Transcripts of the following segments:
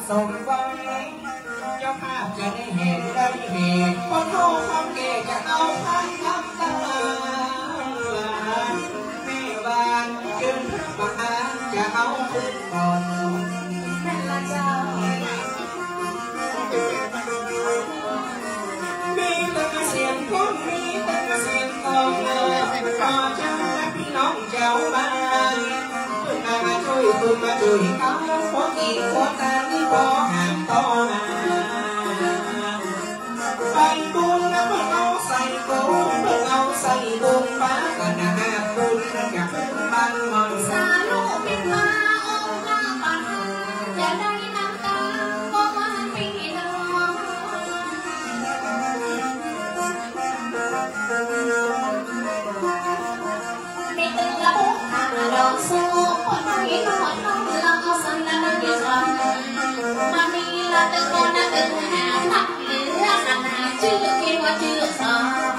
สมหวังเจ้าภาพจะได้เห็นได้เห็นคนโง่ความเก่จะเอาพันคำตาแม่วานจึงมาหาจะเอาขึ้นก่อนแม่ละเจ้ามีแต่เสียงก้องมีแต่เสียงก้องต่อเจ้าและพี่น้องเจ้าบ้านมาช่วยตุนมาช่วยเขาขอกินขอทานที่ขอหามต่อมาใส่บุญนะเพื่อเอาใส่บุญเพื่อเอาใส่บุญบ้านกันนะบุญจากบ้านมองสาลูกเป็นมาองค์พระปันอย่าได้น้ำตาก็มาพี่น้องไม่ตื่นละบุกหาดอกสูคนที่นอนนอนละเอาสันละนั่งยังวันมามีละตื่นคนละตื่นหาทักเหลือหาชื่อคิดว่าชื่อสอง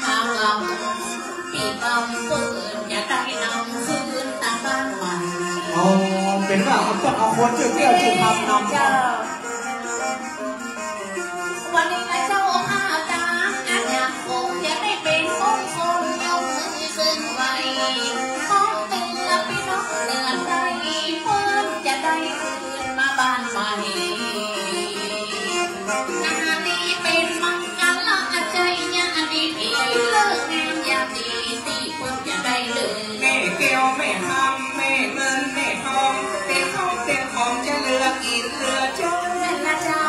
ทางเราปีกำปืนอย่าได้นำคืนตามบ้านใหม่โอ้เป็นว่าเขาต้องเอาคนชื่อเที่ยวชื่อทำนำเจ้าวันนี้นะเจ้าอาจารย์อาจารย์คงจะได้เป็นองค์คนยกมือขึ้นไว้ของเตือนพี่น้องเตือนใจเพิ่นจะได้คืนมาบ้านใหม่งานนี้เป็นมังกันละใจญาติพี่เลิกงานยามดีที่เพิ่นจะได้เลยแม่แก้วแม่ทำแม่เงินแม่ทองเต็มท้องเต็มของจะเหลือกินเหลือจนแม่ละเจ้า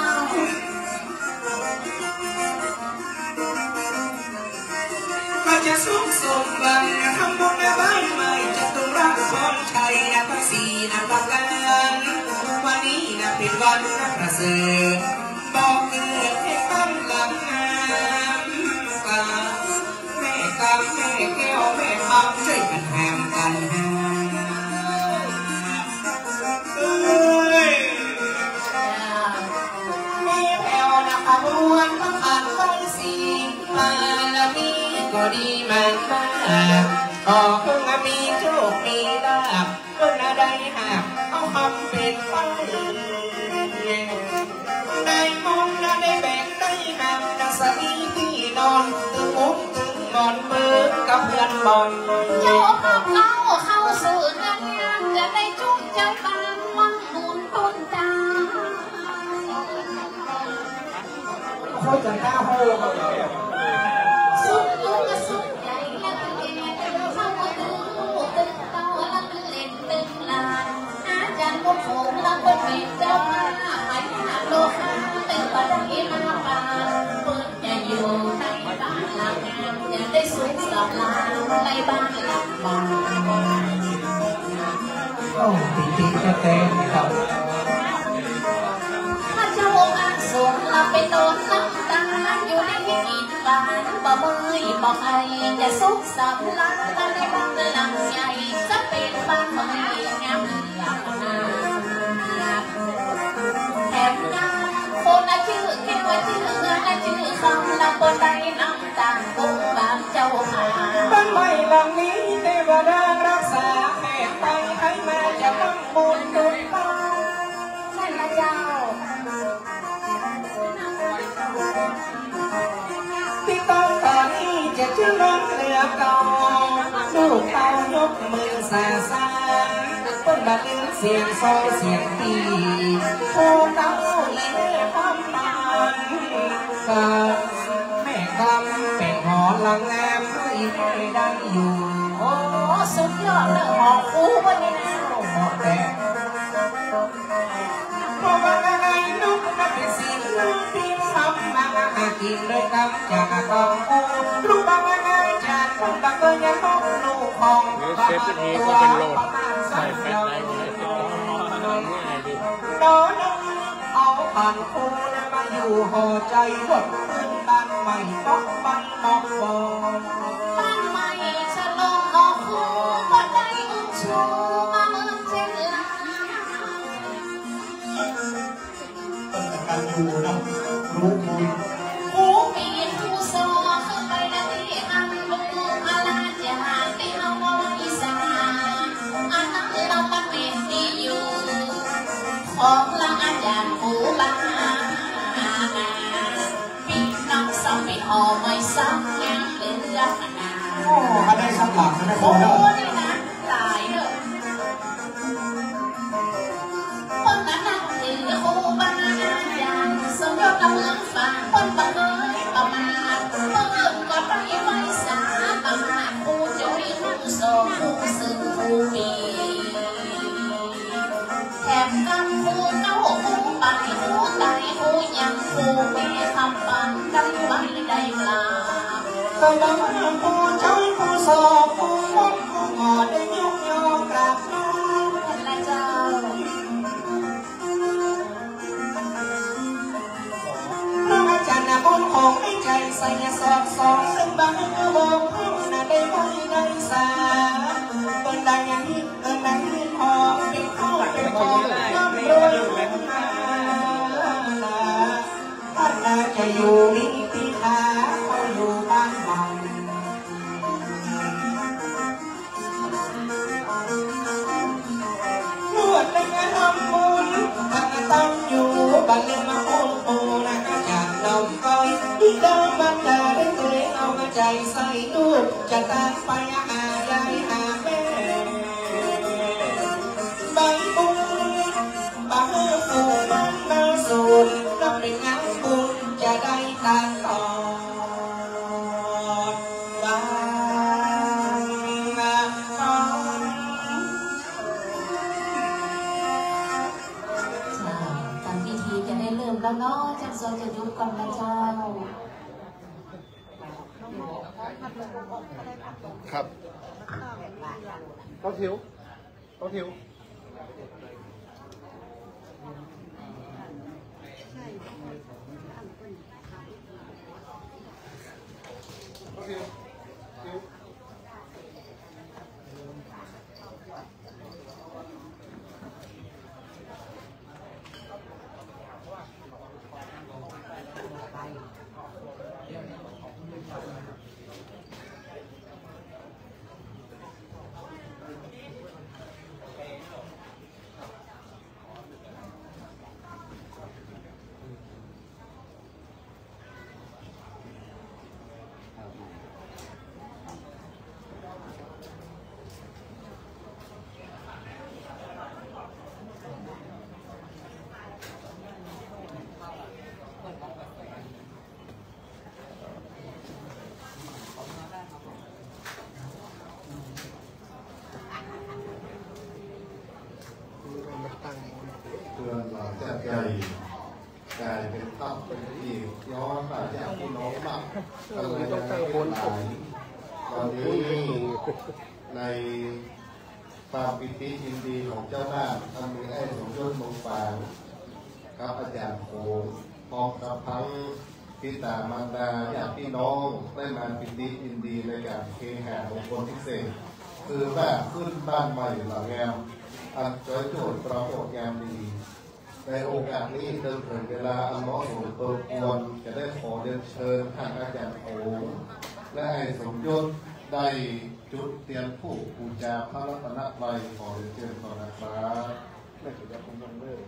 ก็จะสุขสมบัติทำบุญในบ้านใหม่จะต้องรักคนไทยนะภาษีนะประกันวันนี้นะเป็นวันนะประเสริฐบอกเกิดให้ตั้งหลังงานฝากแม่กำแม่แก้วแม่ทำช่วยกันแหมกันมีแผ่วนะขบวนต้องผ่านไฟสีมาแล้วนี้ก็ดีมากมากก็คงมีโชคมีลาภก็น่าได้หักเอาคำเป็นไฟได้มองได้แบ่งได้หักจะสวีที่นอนถึงมุกถึงนอนเบิกกับเพื่อนบอลโยกเข้าสู่งานจะได้จุกใจบ้านวังบุญต้นตาเขาจะก้าวโหสุดลูกสุดใหญ่และเก่งเข้ามาตึงเต้าและเล่นตึงลานอาจารย์ก็โผล่และก็มีเจ้าหน้าหายหาโลหะตึงบัดนี้มาปาเปิดจะอยู่ในบ้านหลังงามจะได้สุขสำราญในบ้านหลังบานโอ้จริงๆจะเต็มครับถ้าเจ้าอาสวงลาไปโดนน้ำตาอยู่ในหินบ้านบ่เมื่อยบ่ใครจะสุขสำราญในบ้านหลังใหญ่จะเป็นบ้านเมื่อยงามหลังนาแถมงานคนละชื่อแค่ว่าชื่อเงินละชื่อคำละคนใดน้ำตากุ้งบางเจ้าหาบ้านใหม่หลังนี้เทวดารักษาแม่ไปให้แม่จะต้องบุญดุลบ้านแม่ละเจ้าที่ต้องตอนนี้จะชื่อน้องเหลือเก่าลูกเต่ายกมือสาสารเพิ่งมาลืมเสียงโซ่เสียงตีโอ้เต่าอีแม่ความตานแม่กำเป็นหอลังแรมอีแม่ได้อยู่โอ้สุดยอดเลยหอคู่วันนี้นะหอแต่พอมาอะไรนุ๊กนับเป็นสิ่งที่ทำมาหากินด้วยกำจากกองกูลูกบางงานจากคนบางก็ยังต้องลูกของบางตัวประมาณสักเดือนน้องเอาผ่านคู่แล้วมาอยู่ห่อใจหดขึ้นบ้านใหม่ต้องไปบอกบอกบ้านใหม่ฉลองออกคู่ก็ได้อุ้มชูมาเมืองเจริญการอยู่นะรู้คุยผู้มีผู้สอเข้าไปในที่อันบุกอาลาจาที่เอาไว้สาอันนั้นเราเป็นที่อยู่ของละอาจารย์ โอ้นี่นะหลายเนอะคนนั้นนั่งถือโคบาอย่างสมยศกำลังฝ่าคนบังเอิญประมาทเมื่อก็ไปไว้สาประมาทผู้จุยทั้งสองผู้ซึ่งผู้มีแถมกำผู้เก้าผู้ไปผู้ตายผู้ยังผู้มีคำปันกันไว้ได้เปล่าก็บังผู้ใจผู้สอบผู้มดผู้งอได้ยกยอกราบน้องและเจ้าพระอาจารย์น่ะบนของให้ใจใส่สอบสองซึ่งบางก็บอกผู้น่ะได้ไว้ได้สาเปิดดังอย่างนี้เปิดดังนี้พอเป็นข้อเป็นข้อน้ำรวยท่านน่าจะอยู่นิติขาเขาอยู่บ้านใหม่นวดและทำบุญท่านตั้งอยู่บ้านเลี้ยงมาโอ้โหนะจากเราก้อยที่เดิมบ้านนาได้เคยเอาใจใส่ตู้จะตามไปหายายหาแม่ใบบุญบางปูบ้านนาสูนนับเป็นงานบุญจะได้ตามต่อแล้วเนาะจังโซจะยุบกันนะเจ้าครับต้องทิวต้องทิวเพื่อนเราจะใหญ่กลายเป็นตับเป็นอีกย้อนมาจากพี่น้องมากก็เลยต้องตั้งคนหลายตอนนี้ในความปิติยินดีของเจ้าบ้านทำมีไอ้สมยศมงฟางครับอาจารย์โขงพร้อมกับทั้งพิตามารดาญาติพี่น้องได้มาปิติยินดีในการเคหะของคนพิเศษคือแบบขึ้นบ้านใหม่หลังงามอันสวยโจทย์ประกอบงามดีในโอกาสนี้เดินถึงเวลาอันเหมาะสมตัวควรจะได้ขอเรียนเชิญท่านอาจารย์โขงและไอ้สมยศได้จุดเตียนผู้บูชาพระรัตนตรัยขอเรียนเชิญต่อนะครับไม่ถือว่าผมต้องเลิก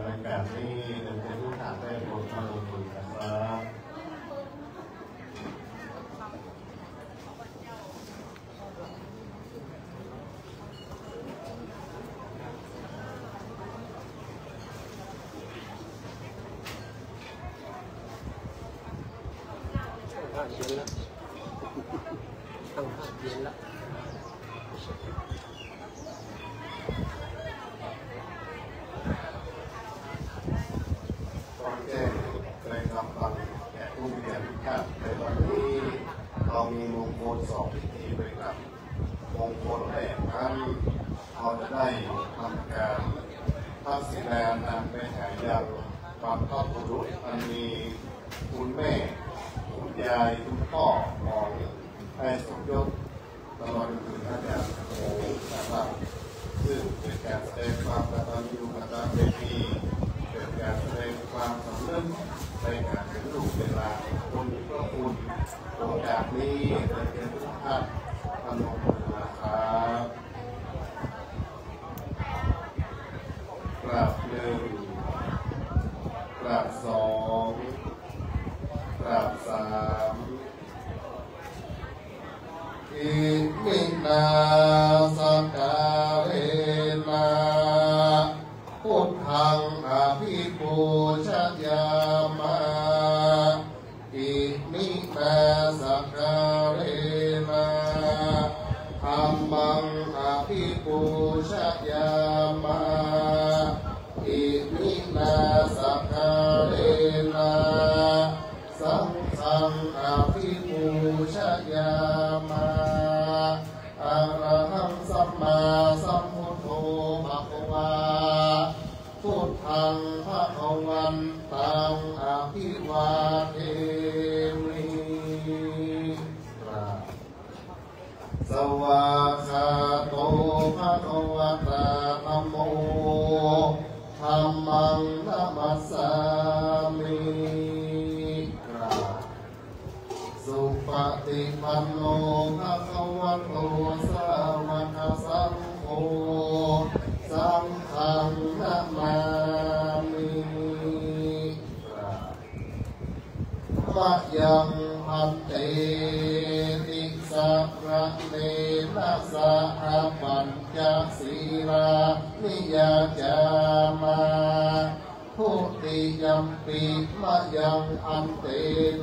รายการนี้เป็นผู้ถ่ายได้ผลมาลงทุนนะครับเย็นแล้วตั้งภาพเย็นแล้วต้องแจ้งในคำฟังแก่ผู้มีเกียรติทุกท่านในวันนี้เรามีมงคล2 พิธีด้วยกันม งคลแรกนั้นเราจะได้ทำการทักษิณานำไปหายังบรรพบุรุษอันมีคุณแม่คุณยายคุณพ่อของให้สมยศตลอดถึงอาจารย์โอ้นะครับซึ่งเป็นการแสดงความกตัญญูกตเวทีเป็นการแสดงความสำนึกในการเป็นลูกเป็นหลานคนมีพระคุณโอกาสนี้เป็นทุกท่านพนมมือนะครับกราบหนึ่งกราบสองกราบสามอิมินาสการเนะพุทธังอภิปูชยามะอิมินาสการเนะธัมมังอภิปูชยามะอิมินาสการเนะสังฆังอภิปูชยามะอะระหังสัมมาสัมพุทโธภะคะวาพุทธังภะคะวันตังอภิวาเทมิสวากขาโตภะคะวะตาธัมโมธัมมังนัมมัสสามิสุปฏิปันโนภะคะวะโตสาวกสังโฆสังฆังนะมามิมะยังพันเตติสัพพะเนนะสะอาปัญจศีลานิยาจามาพุติยัมปิมะยังอันเต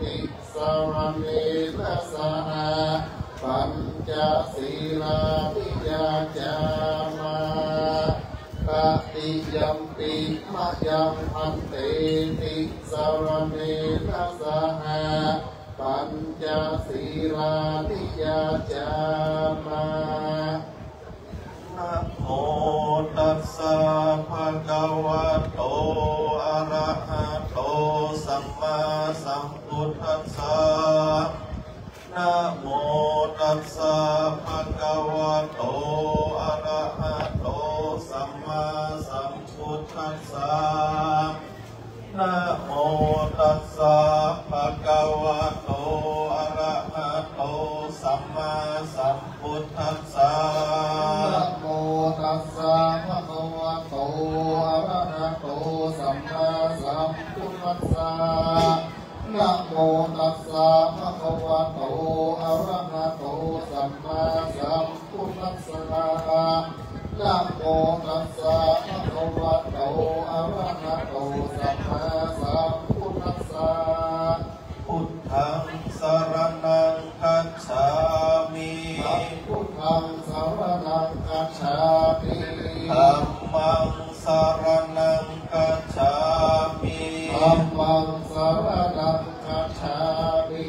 ติสารเนนะสะอาปัญจศีลานิยาจามาตติยัมปิมะยังอันเตติสารเนนะสะอาปัญจศีลานิยาจามานะโมตัสสะภะคะวะโตอะระหะโตสัมมาสัมพุทธัสสะนะโมตัสสะภะคะวะโตอะระหะโตสัมมาสัมพุทธัสสะนะโมตัสสะภะคะวะโตอะระหะโตสัมมาสัมพุทธัสสะนะโมตัสสะภะคะวะโตอะระหะโตสัมมาสัมพุทธัสสะนะโมตัสสะภะคะวะโตอะระหะโตสัมมาสัมพุทธัสสะนะโมตัสสะภะคะวะโตอะระหะโตสัมมาสัมพุทธัสสะพุทธังสรณังคัจฉามิพุทธังสรณังคัจฉามิธัมมังสรณังคัจฉามิธัมมังสรณังคัจฉามิ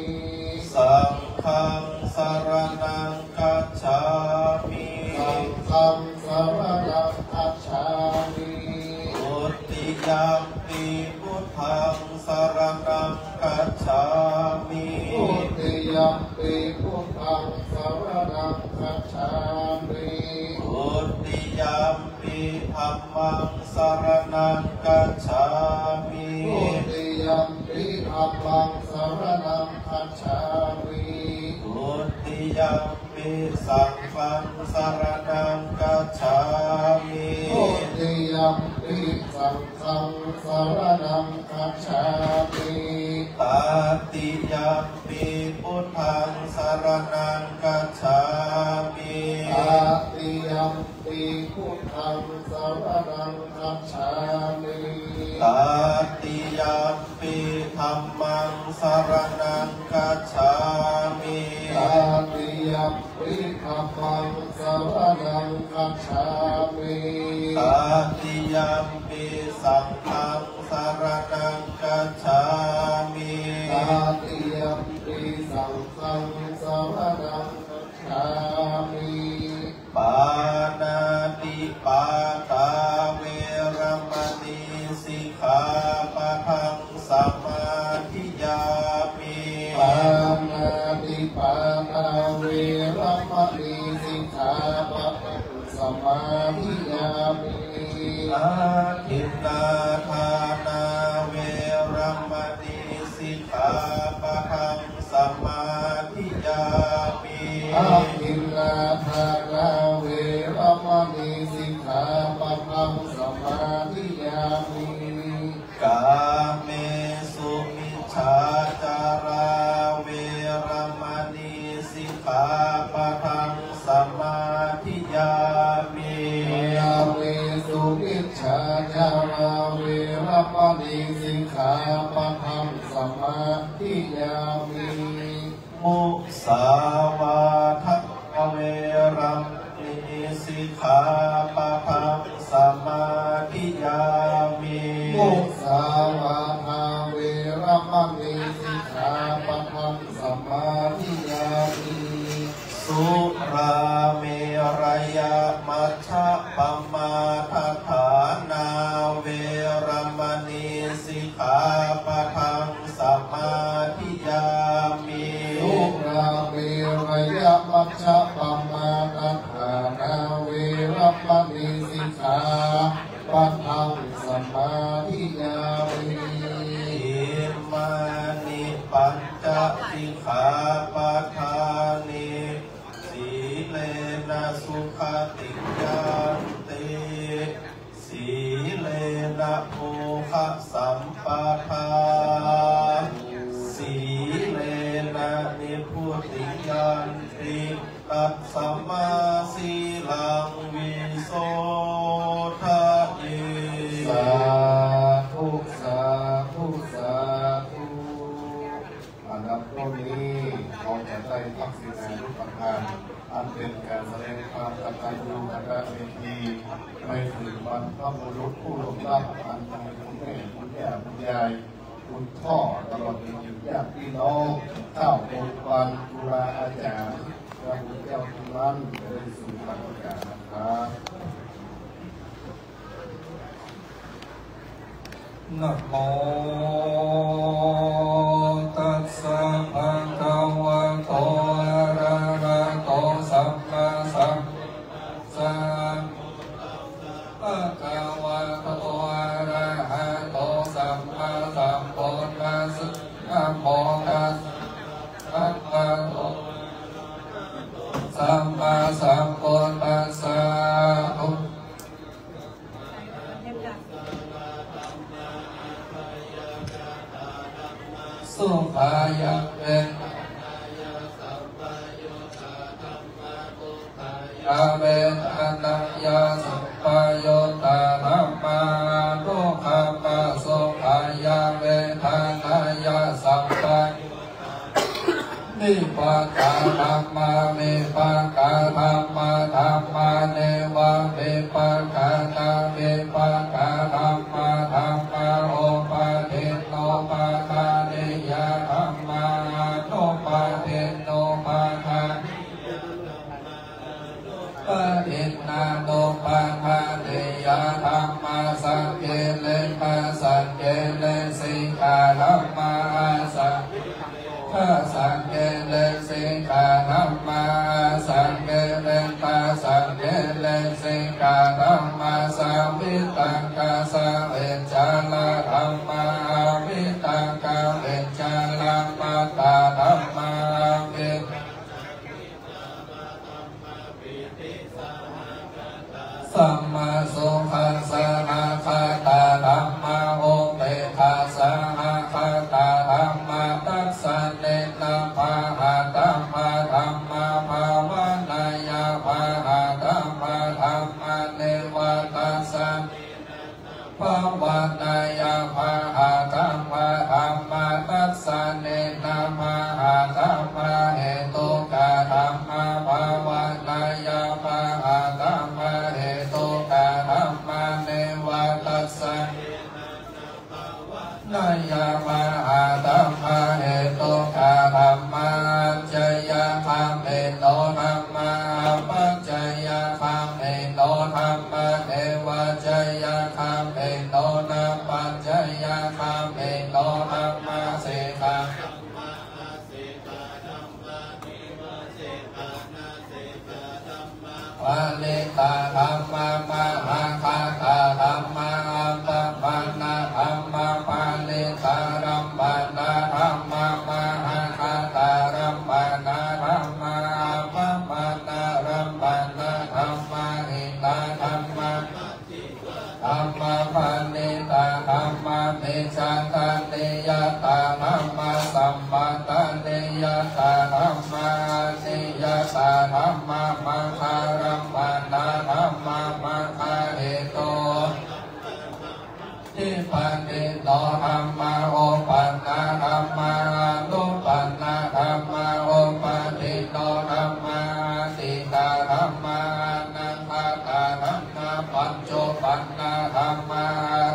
สังฆังสรณังคัจฉามิสังฆังสรณังคัจฉามิทุติยัมปิพุทธังสรณังคัจฉามิทุติยัมปิพุทธังสรณังคัจฉามิทุติยัมปิธัมมังสรณังคัจฉามิทุติยัมปิธัมมังสรณังคัจฉามิทุติยัมปิสังฆังสรณังคัจฉามิทุติยัมปิสังฆังสรณังคัจฉามิตติยัมปิพุทธังสรณังคัจฉามิตติยัมปิพุทธังสรณังคัจฉามิตติยัมปิธัมมังสรณังคัจฉามิตติยัมปิธัมมังสรณังคัจฉามิตติยัมปิสังฆังสรณังคัจฉามิตติยัมปิสังฆังสรณังคัจฉามิ ปาทาเวรมณีสิกขาปะสมาธิยามิอาทินนาทานาเวรมณีสิกขาปะทังสมาธิยามิอาทินนาทานาเวรมณีสิกขาปะทังสมาธิยามิกาเมสุมิจฉาจาราเวรมณีสิกขาปะทังสมาธิยามิกาเมสุมิจฉาจาราเวรมณีสิกขาปะทังสมาธิยามิมุสาวาทะเวรมณีสิกขาปะทังสมาธิยามิมุสาวาทะเวรมณีสิกขาปะทังสมาธิยามิสุราเมรยมัชฌะปมาทฐานาเวรมณีสิกขาปะทังสมาธิยามิสุราเมรยมัชฌะปมาทฐานาเวรมณีสิกขาปะทังสมาธิยามิอิมานิปัญจสิกขาปะทานิสีเลนะสุขติยันติสีเลนะโภคสัมปทาสีเลนะนิพุติยันติตัสสมาสีลังวิโสทะเยสาธุสาธุสาธุอันดับนี้เราจะได้ทักษิณานุปทานอันเป็นการแสดงความกตัญญูกตเวทีในสืบวันพระบุรุษผู้ล่วงลับอันเป็นคุณแม่คุณย่าคุณยายคุณพ่อตลอดจนถึงญาติพี่น้องเจ้าองค์การครูบาอาจารย์พระพุทธเจ้าทุกท่านได้สู่พระประกาศนะครับนะโมตัสสะภะคะวะโตอะระหะโตสัมมาสัมพุทธัสสะภะคะวะโตอะระหะโตสัมมาสัมพุทธัสสะนะโมตัสสะภะคะวะโตสัมมาสัมพุทธัสสะสุภายะเวนะเวทนายาสุภโยตาธัมมาทุกขมาสุภายะเวทนายาสัมปะนิปะกาธัมมามิปะกาธัมมาธัมมาเนวะมิปะกาตามิปะกาธัมมาธัมมาโอปะทิโนปะทานิยาธัมมาโนปะทิโนปะทาปะทินาโนปะทานิยาธัมมาสังเกเลปะสังเกเลสิกขาธัมมาสังสังเกเลสิกขาธัมมาสังเกเลปะสังเกเลสิกขาธัมมาสัมมิตังกาสังเวชาลาธัมมามิตังกาเวชาลาปัตตาธัมมามิสัมมาสุขัสสะนาคาตาธัมมาโอเปขัสสะนาคาตาธัมมาตัสสะเนนะภาหะธัมมาธัมมาภาวานายาภาหะธัมมาธัมมาเนวะตัสสะภาวานายาภาหะธัมมาธัมมาตัสสะเนนะภาหะธัมมาเหตุกะธัมมาภาวานายาภาหะธัมมาเหตุกะธัมมาเนวะตัสสะนายาภาหะธัมมาเหตุกะธัมมาจยะธัมเมโนธัมมาปัจจยะธัมเมโนธัมมาเทวะจยะธัมเมโนนะปัจจยะธัมเมโนธัมมาเสกะ าลิตาธรรมะมหาคาตาธรรมะอัปปานาธรรมะปาลิตารัมปนาธรรมะมหาคาตารัมปนาธรรมะอัปปานารัมปนาธรรมะหิตาธรรมะธรรมะปาลิตาธรรมะเมจันตาเนยตาธรรมะสัมปัตตาเนยตาธรรมะเนยตาธรรมะมหารัมปนาธรรมะมหาเหโตทิปันติโตธรรมะโอปันนาธรรมะลุปันนาธรรมะโอปันติโตธรรมะติตาธรรมะนันทาตาธรรมะปัญโจปันนาธรรมะ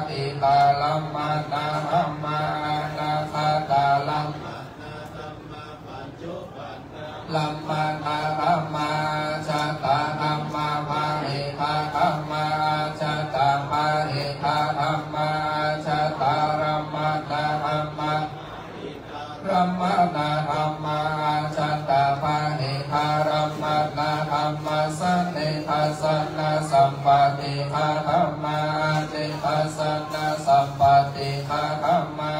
ติตาลัมมานาธรรมะนาคาตาลัมลัมมานาธรรมะจัตตาธรรมะภาหิทาธรรมะจัตตาภาหิทาธรรมะจัตตารัมมานาธรรมะรัมมานาธรรมะจัตตาภาหิทารัมมานาธรรมะสันนิทัสสนะสัมปติฆาธรรมะนิทัสสนะสัมปติฆาธรรมะ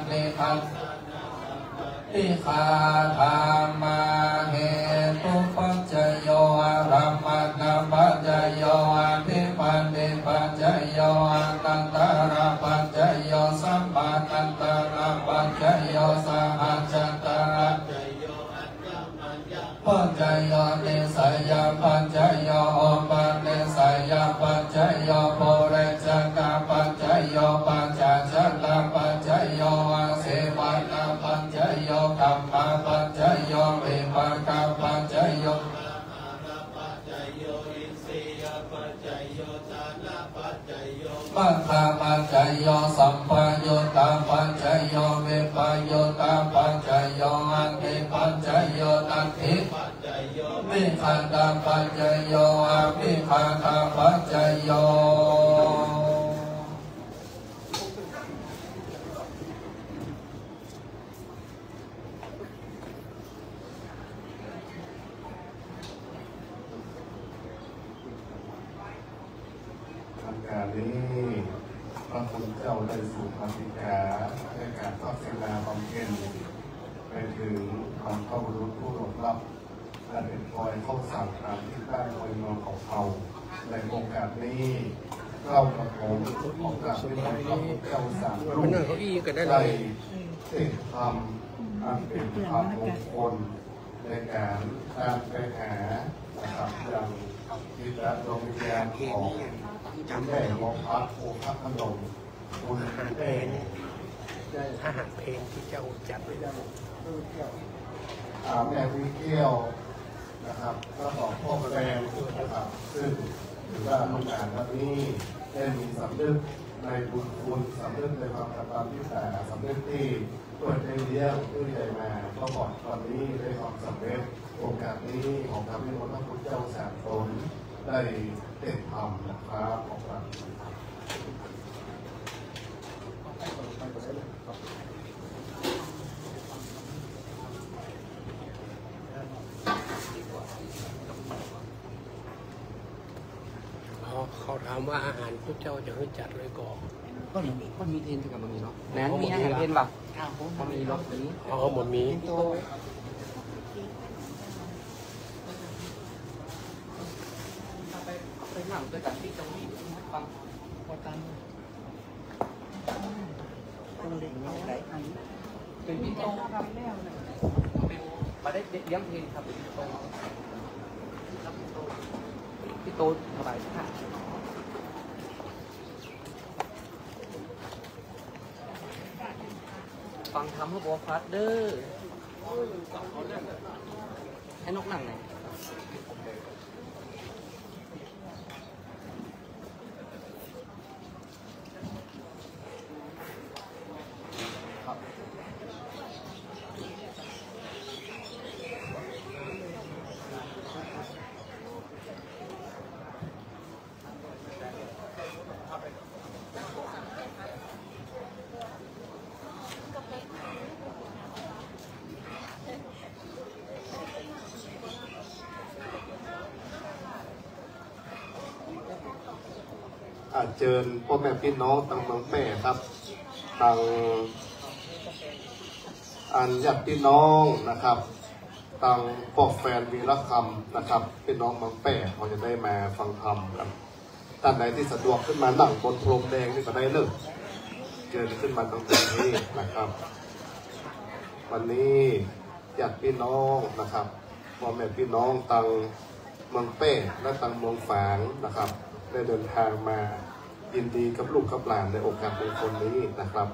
นิทัสติฆาธรรมะเหตุปัจจโยอารัมมณปัจจโยอาภิปันติปัจจโยอานันตระปัจจโยสัมปันนันตระปัจจโยสหัจจตระปัจจโยนิสัยปัจจโยโอปันนิสัยปัจจโยโพเรจนะปัจจโยปัจจจัตตปัจจโยอาเสวัตปัจจโยกัมมาปัจจโยวิปัสสนาปัจจโยปัฏฐาปัจจโยสัมปยุตตาปัจจโยวิปยุตตาปัจจโยอันติปัจจโยตันติวิขันตปัจจโยอวิขันตปัจจโยการนี้พระคุณเจ้าได้สู่ปฏิกาในการพัฒนาความเพียรไปถึงความเข้ารู้ผู้หลงรับและเป็นคอยเข้าสั่งตามที่ได้คอยนอนของเขาในโอกาสนี้เรากับผมของกราบเป็นพระเจ้าสามรุ่งได้ติดทำอันเป็นความมงคลในการตามไปหานะครับอย่างจิตดวงวิญญาณของคุณแม่มองพัดโอพัดขนมคุณแม่อาหารเพลงที่เจ้าจัดไว้ได้แม่วิเกี้ยวนะครับก็ของพ่อแรงนะครับซึ่งถือว่าโอกาสวันนี้ได้มีสำนึกในบุญคุณสำนึกในความกตัญญูแต่สำนึกที่ตัวใจเลี้ยงด้วยใจมาก็บอกวันนี้ได้ความสำเร็จโอกาสนี้ของพระพิมลพระพุทธเจ้าแสนตนได้เต็มธรรมนะครับของเราเขาถามว่าอาหารพระเจ้าจะให้จัดเลยก่อนก็มีเทนกับมันมีเนาะแหนนมีอาหารเทนป่ะมันมีรถนี้หมดมีไปหนังไปตัดที่ตรงนี้ฟังพอกันเป็นพี่โตมาได้เลี้ยงเพลงครับพี่โตสบายค่ะฟังทำให้บัวฟัดเด้อให้นกหนังไหน เชิญพ่อแม่พี่น้องต่างเมืองแปร่ครับต่างญาติพี่น้องนะครับต่างปอกแฟนวีรคำนะครับพี่น้องเมืองแปร่เขาจะได้มาฟังธรรมกันท่านใดที่สะดวกขึ้นมานั่งบนพรมแดงนี่ก็ได้เลยเชิญขึ้นมาตรงนี้นะครับวันนี้ญาติพี่น้องนะครับพ่อแม่พี่น้องต่างเมืองแปร่และต่างเมืองฝางนะครับได้เดินทางมายินดีกับลูกกับหลานในโอกาสมงคลนี้นะครับ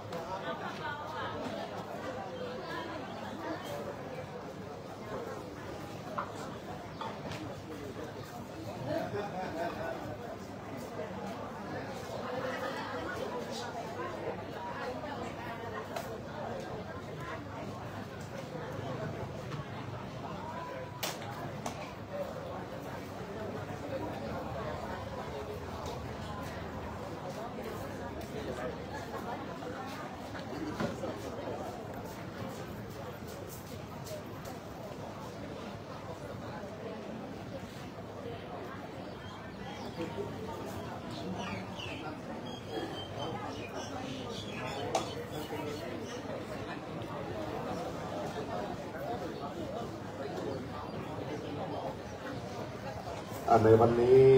ในวันนี้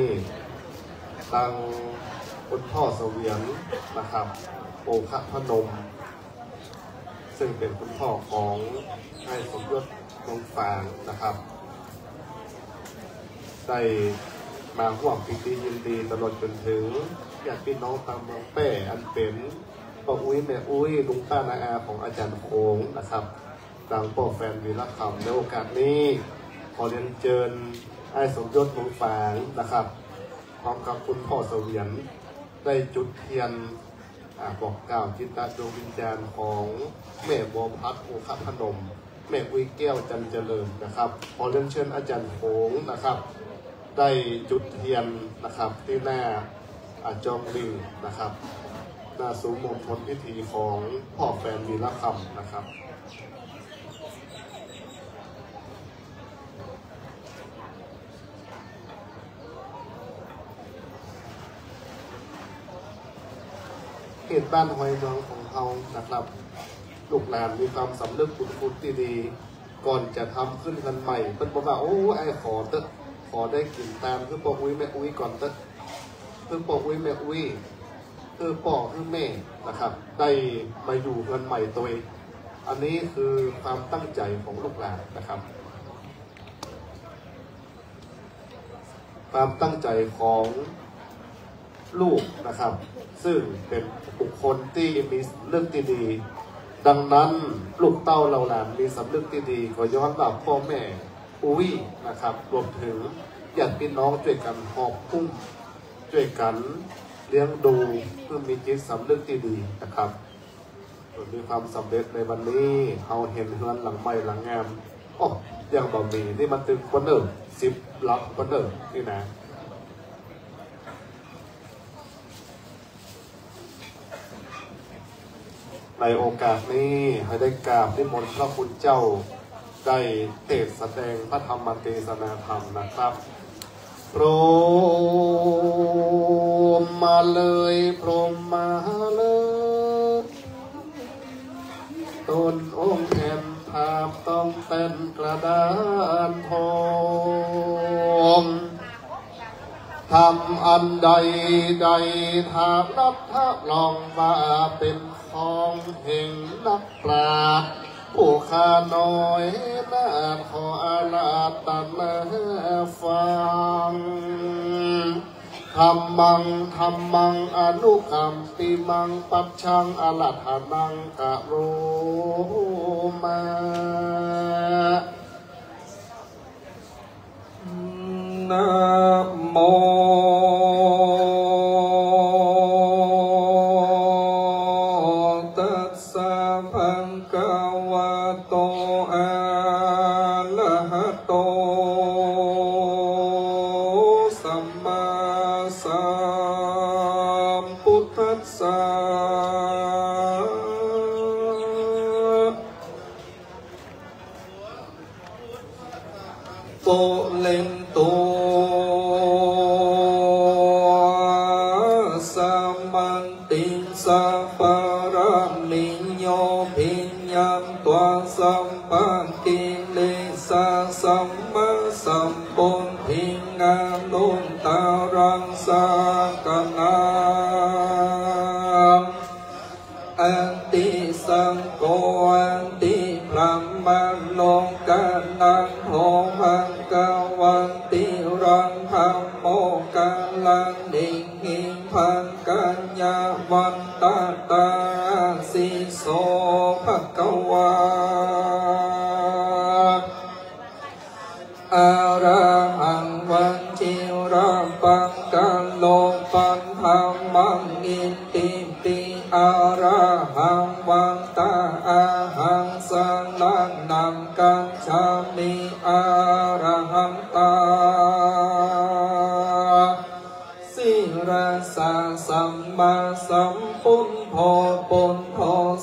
ตั้งคุณพ่อเสวียนนะครับโอคะพนมซึ่งเป็นคุณพ่อของนายสมยศวงศ์ฝางนะครับได้มาร่วมพิธียินดีตลอดจนถึงญาติพี่น้องตามเมืองแปร่อันเป็นพ่ออุ้ยแม่อุ้ยลุงป้านาอาของอาจารย์โค้งนะครับดังพ่อแฟนวีรคำในโอกาสนี้ขอเรียนเชิญไอ้สมยศวงศ์ฝางนะครับพร้อมกับคุณพ่อเสวียนได้จุดเทียนบอกกล่าวจิตดวงวิญญาณของแม่บัวพัดโอคะพนมแม่อุ้ยแก้วจันเจริญนะครับขอเรียนเชิญอาจารย์โค้งนะครับได้จุดเทียนนะครับที่หน้าจอมลิงนะครับหน้าซุ้มมงคลพิธีของพ่อแฟนวีรคำนะครับเขตบ้านหอยเมืองของเรานะครับลูกหลานมีความสำนึกบุญคุณที่ดีก่อนจะทำขึ้นกันใหม่เป็นบอกว่าโอ้ไอ้ขอเตอะขอได้กินตามคือปอกอุ้ยแม่อุ้ยก่อนเตอะคือปอกอุ้ยแม่อุ้ยคือปอกคือแม่นะครับได้มาอยู่กันใหม่ตัวเองอันนี้คือความตั้งใจของลูกหลานนะครับความตั้งใจของลูกนะครับซึ่งเป็นบุคคลที่มีเรื่องที่ดีดังนั้นลูกเต้าเราหลานมีสำนึกที่ดีขอย้อนกลับพ่อแม่อุ้ยนะครับรวมถึงญาติพี่น้องช่วยกันหอบพุ่มช่วยกันเลี้ยงดูเพื่อมีจิตสำนึกที่ดีนะครับมีความสำเร็จในวันนี้เราเห็นเฮือนหลังใหม่หลังงามโอ้ยังบ่มีนี่มันตึงคนเดิม10 ลักคนเดิมนี่นะในโอกาสนี้ให้ได้กราบนิมนต์พระคุณเจ้าได้เทศแสดงพระธรรมเทศนาธรรมนะครับพรหมมาเลยพรหมมาเลยต้นองค์แผ่นภาพต้องเป็นกระดานทองทำอันใดใดถามนับทับลองว่าเป็นของแห่งนักปราชญ์ผู้ข้าน้อยน่าขออาลาตันฟังธรรมังอนุกัมปิมังปัจฉังอรัฐานังกะโรมานะโมตัสสะภะคะวะโตอะระหะโตสัมมาสัมพุทธัสสะโตเลนโตส สัมปุญทิงามลุนตารังสังกนังอันติสังโฆอันติพระมังโลกังนังโหมังกวันติรังธรรมโมกัลลังนิหิพังกัญญาวันตาตาสิโสภควาอาระหังวันจิระปังกัลโลปันธรรมังอินติปิอาระหังวันตาอาหังสังลังนังกัญชามิอาระหังตาสิระสาสัมมาสัมพุทโธปุณโธ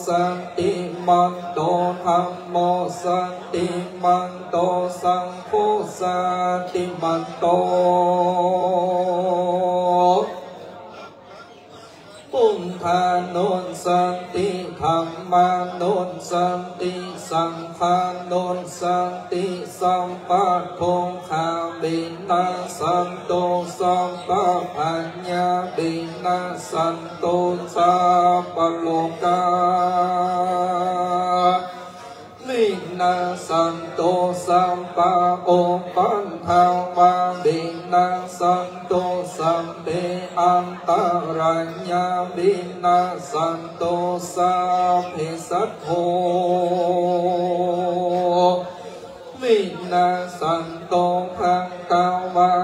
สันติมันโตธัมโมสันติมันโตสังโฆสันติมันโตพุทธานุนสันติธัมมานุนสันติสังฆานุนสันติสัมปัฏฐงคาบินาสันโตสัมปะปัญญาบินาสันโตสัพพโลกาวินาสันโตสัมปะโอปันธาวาบินาสันโตสัมเปอันตรัญญาบินาสันโตสัพเพสัทโธวินาสันโตภังกาวา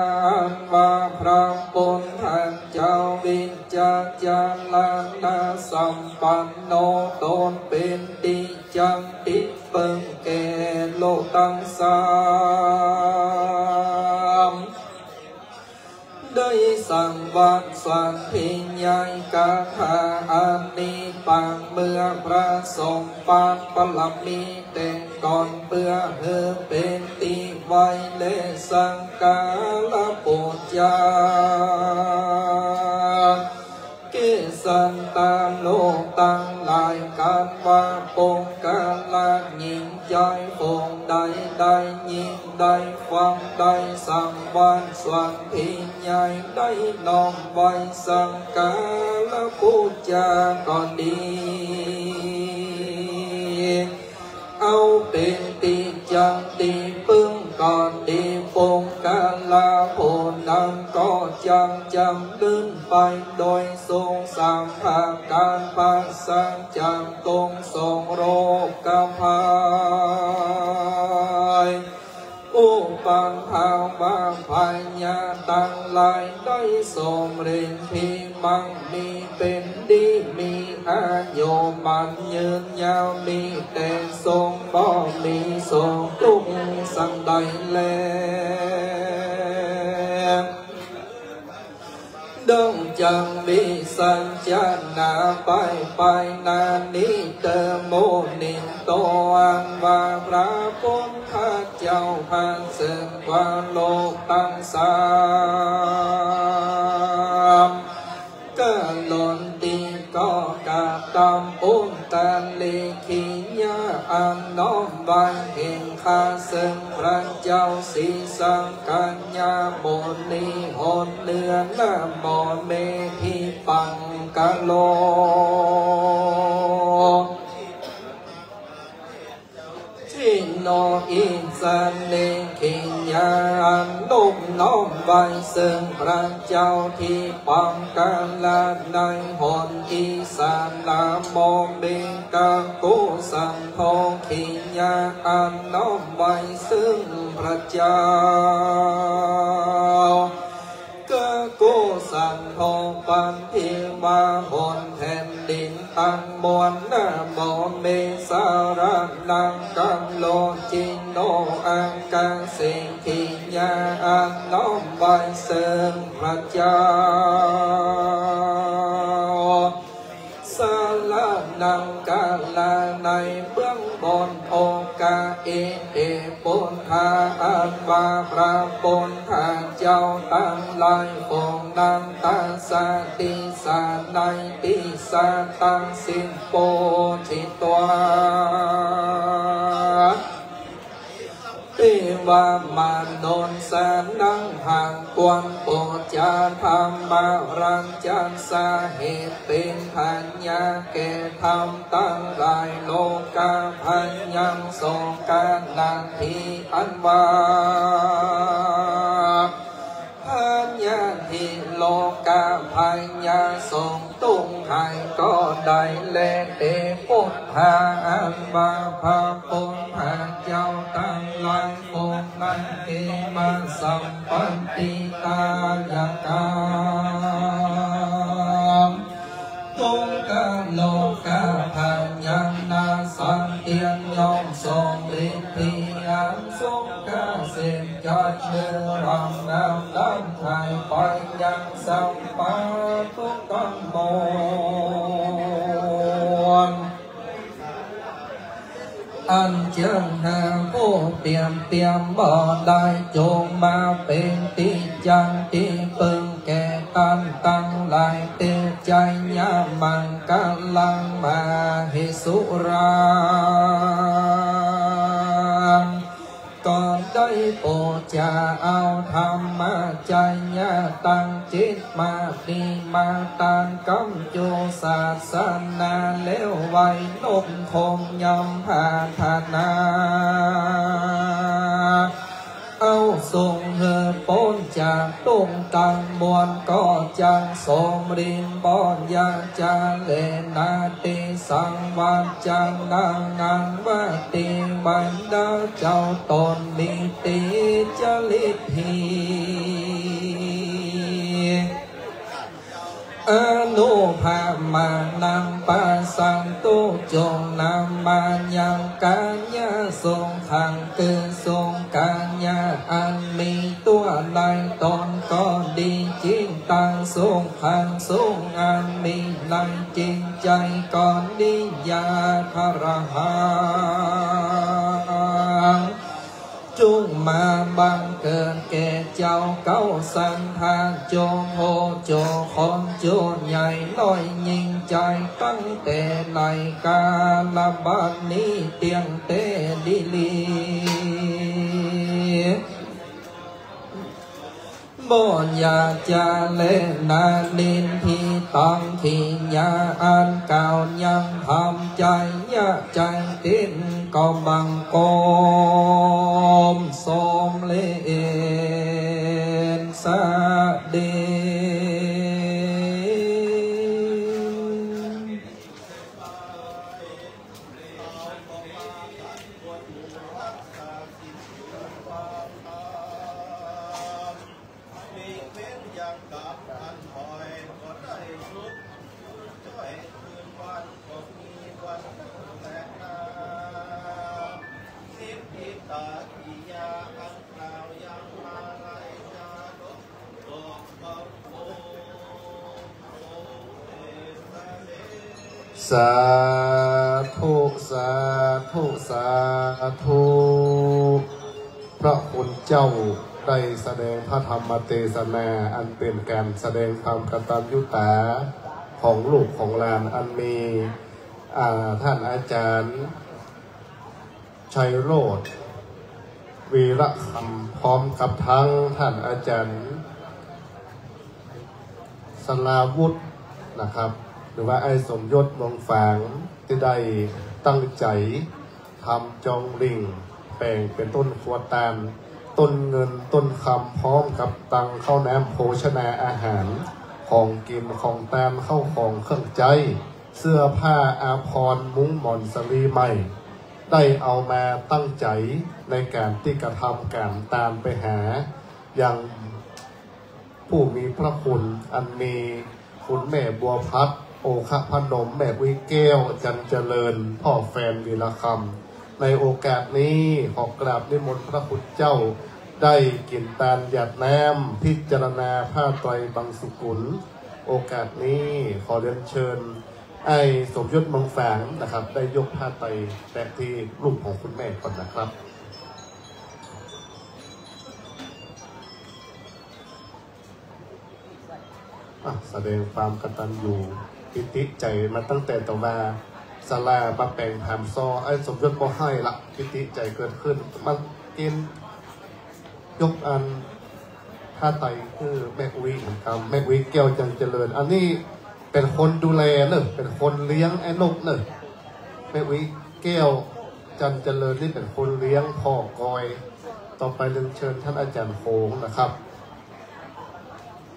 นวาพระปุณทันเจ้าวิจจาลังนาสัมปันโนตนเป็นติจังติเปิงแก่โลตังสามได้สั่งวัดสวันพิญญาคาถาอันนี้ปังเมื่อพระสงฆ์ปานปลับมีแต่ก่อนเพื่อเธอเป็นตีไว้เลสังกาลปุจจาเกสันตาโลกตั้งหลายการว่าปงกาลยิ่งใจปงใดใดยิ่งใดฟังใดสังวันสวันพิญญาได้น้อมไว้สังกาลปุจจาก่อนดีเอาเป็นติจังติปึ้งก่อนดีปงกาลาโพนังก็จำลื่นไปโดยทรงสามภาการปัสสังจังตรงทรงโรคกภายอุปังภาวะภัยญาตั้งหลายได้สมเร็จพิมังมีเป็นดีมีอายุมันยืนยาวมีแต่ทรงบ่มีทรงทุกสังใดแลดังจังมีสัญญาณาไปนานิเตโมนิโตอังวาพระพุทธเจ้าพันสึกว่าโลกตั้งสามกะลนตีก็กะตำปุตตะลิขิยาอันน้อมไว้เห็นข้าซึ่งพระเจ้าสีสังกัญญาโมนีหนเนือนละโมเมธิปังกะโลทิโนอิสันเนขิยาอันนุ่มน้อมไว้ซึ่งพระเจ้าที่ปังกันละในหนอีสานละโมเบกังกุสังโฆขิยาอันน้อมไว้ซึ่งพระเจ้ากะกุสังโฆปันทิวาบนแผ่นดินตั้งมวลนะโมเมสารนังกัมโลจินโนอังกังสิงขิยาอันน้อมไว้ซึ่งพระเจ้าสารนังกาลาในเบื้องบนโอกาปุณธาอันวาพระปุณธาเจ้าตั้งหลายองค์นังตาสาติสาในติสาตังสินโปชิตวาเทว ว่ามันโดนแสนนังห่างกวนปวดจะทำมารังจันสาเหตุเป็นพันยาแก่ทำตั้งหลายโลกาพันยังทรงการนาทีอันว่าพันยาที่โลกาพันยาทรงตุ้งหายก็ได้แลเตพุทธาอันบาภาปุณหาเจ้าตั้งหลายองค์นั้นเอมาสัมปันติตายกามตุงกาโลกาพันยังนาสันเตียนยองทรงฤทธิอันทรงกาเสนจัดเนื้อรำน้ำดันไทยไปยังสัมปาทุกตังโมอันเชิญหาผู้เตรียมบ่ได้จงมาเป็นติจังติปึงแก่กันตั้งหลายเตใจยามังกัลลังมาหิสุราก่อนได้โปรดจะเอาธรรมะใจญาตั้งจิตมาดีมาตั้งกำโจศาสนาเลี้ยวไว้นมคงยำพาธนาเอาส่งเฮปนจากตุ้งตังมวลก็จังสมรินบอนยาจาเลนาติสังวันจังนางนังวัติบันดาเจ้าตนนิติจลิธีอนุภามานังปัสสันตุจงนำมายังกัญญาทรงทางคือทรงกัญญาอันมีตัวในตนก็ดีจริงตั้งทรงขันทรงอันมีในจริงใจก่อนดียาคารหังจุงมาบังเกิดแก่เจ้าเก้าสันทานโจโหโจคนโจใหญ่น้อยยิ่งใจตั้งแต่ในกาลบัดนี้เตียงเตดิลีบ่อยาจะเล่นนาลินที่ตั้งที่ยาอันเก่ายังทำใจยาใจตินก็บังกอมสมเลนสะเดสาธุสาธุสาธุพระคุณเจ้าได้แสดงพระธรรมเทศนาอันเป็นการแสดงความกตัญญูตาของลูกของหลานอันมีท่านอาจารย์ชัยโรจน์วีระคำพร้อมกับทั้งท่านอาจารย์สลาวุฒินะครับหรือว่าไอ้สมยศวงฝางที่ได้ตั้งใจทำจองลิงแปลงเป็นต้นขวดตาลต้นเงินต้นคำพร้อมกับตังข้าวน้ำโภชนาอาหารของกินของตามเข้าของเครื่องใจเสื้อผ้าอาภรณ์มุ้งหมอนสลีใหม่ได้เอามาตั้งใจในการที่กระทำการตามไปหาอย่างผู้มีพระคุณอันมีคุณแม่บัวพัดโอคะพนมแม่วิแก้วจันเจริญพ่อแฟนวีระคำในโอกาสนี้ขอกราบนิมนต์พระคุณเจ้าได้กินตาลหยาดน้ำพิจารณาผ้าไตรบางสุกุลโอกาสนี้ขอเรียนเชิญไอ้สมยศเมืองฝางนะครับได้ยกผ้าไตรแตะที่รูปของคุณแม่ก่อนนะครับแสดงความกตัญญูปิติใจมาตั้งแต่ต่อมาศาลามาแปลงหามซอไอ้สมยศบ่ให้ละปิติใจเกิดขึ้นมันกิน ยกอันท่าไตคือแม่วิครับแม่วิแก้วจันเจริญอันนี้เป็นคนดูแลเนอะเป็นคนเลี้ยงไอ้นกเนอะแม่วิแก้วจันเจริญนี่เป็นคนเลี้ยงพ่อกอยต่อไปเรียนเชิญท่านอาจารย์โค้งนะครับ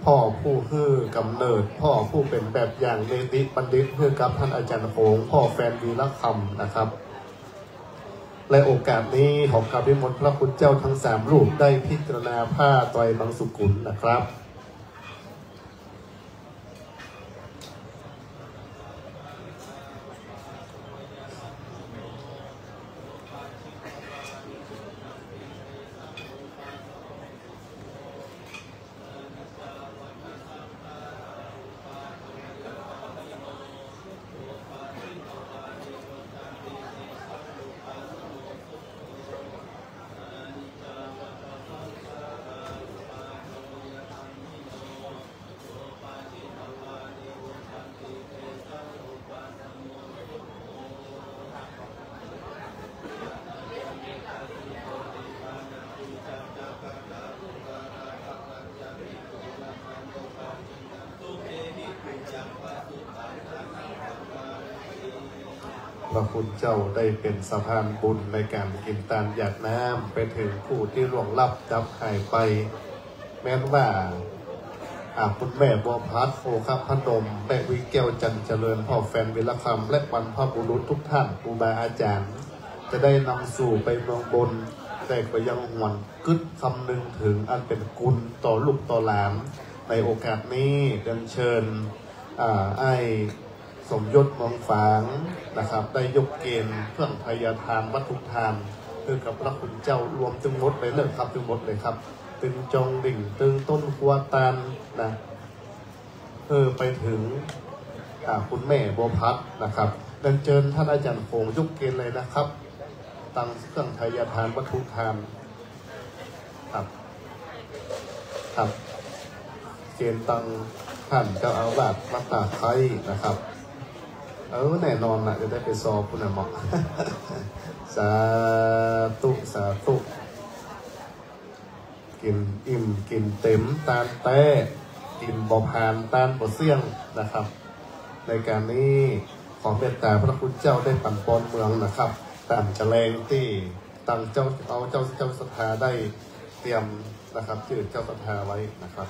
พ่อผู้ฮื้อกำเนิดพ่อผู้เป็นแบบอย่างเนติบัณฑิตเพื่อกับท่านอาจารย์โค้งพ่อแฟนวีรคำนะครับและโอกาสนี้ขอกราบนิมนต์พระคุณเจ้าทั้ง3รูปได้พิจารณาผ้าไตรบางสุกุลนะครับพระคุณเจ้าได้เป็นสะพานบุญในการกินตาลหยาดน้ำไปถึงผู้ที่ล่วงลับดับหายไปแม้ว่าคุณแม่บัวพัดโอคพนมแม่วิแก้วจันเจริญพ่อแฟนวิรคำและบรรพบุรุษทุกท่านครูบาอาจารย์จะได้นำสู่ไปเมืองบนแต่ก็ยังหวนกึศคำนึงถึงอันเป็นกุลต่อลูกต่อหลานในโอกาสนี้เดินเชิญไอ้สมยศมองฝางนะครับได้ยกเกณฑ์เครื่องพยาทานวัตถุทานคือกับพระคุณเจ้ารวมจึงหมดเลยเลยครับจึงหมดเลยครับตึงจงดิ่งตึงต้นครัวตาลนะไปถึงคุณแม่บัวพัดนะครับเดินเชิญท่านอาจารย์โคงยกเกณฑ์เลยนะครับตั้งเครื่องพยาทานวัตถุทานครับครับเกณฑ์ตั้งท่านเจ้าอาวาสวัดตาไคร้นะครับแน่นอนนะจะได้ไปสอบคุณหมอ สาธุสาธุกินอิ่มกินเต็มตาลแต้กินบ่อพานตาลบ่อเสี่ยงนะครับในการนี้ขอเมตตาพระคุณเจ้าได้ปั่นปอนเมืองนะครับตามจะแรงที่ตั้งเจ้าศรัทธาได้เตรียมนะครับชื่อเจ้าศรัทธาไว้นะครับ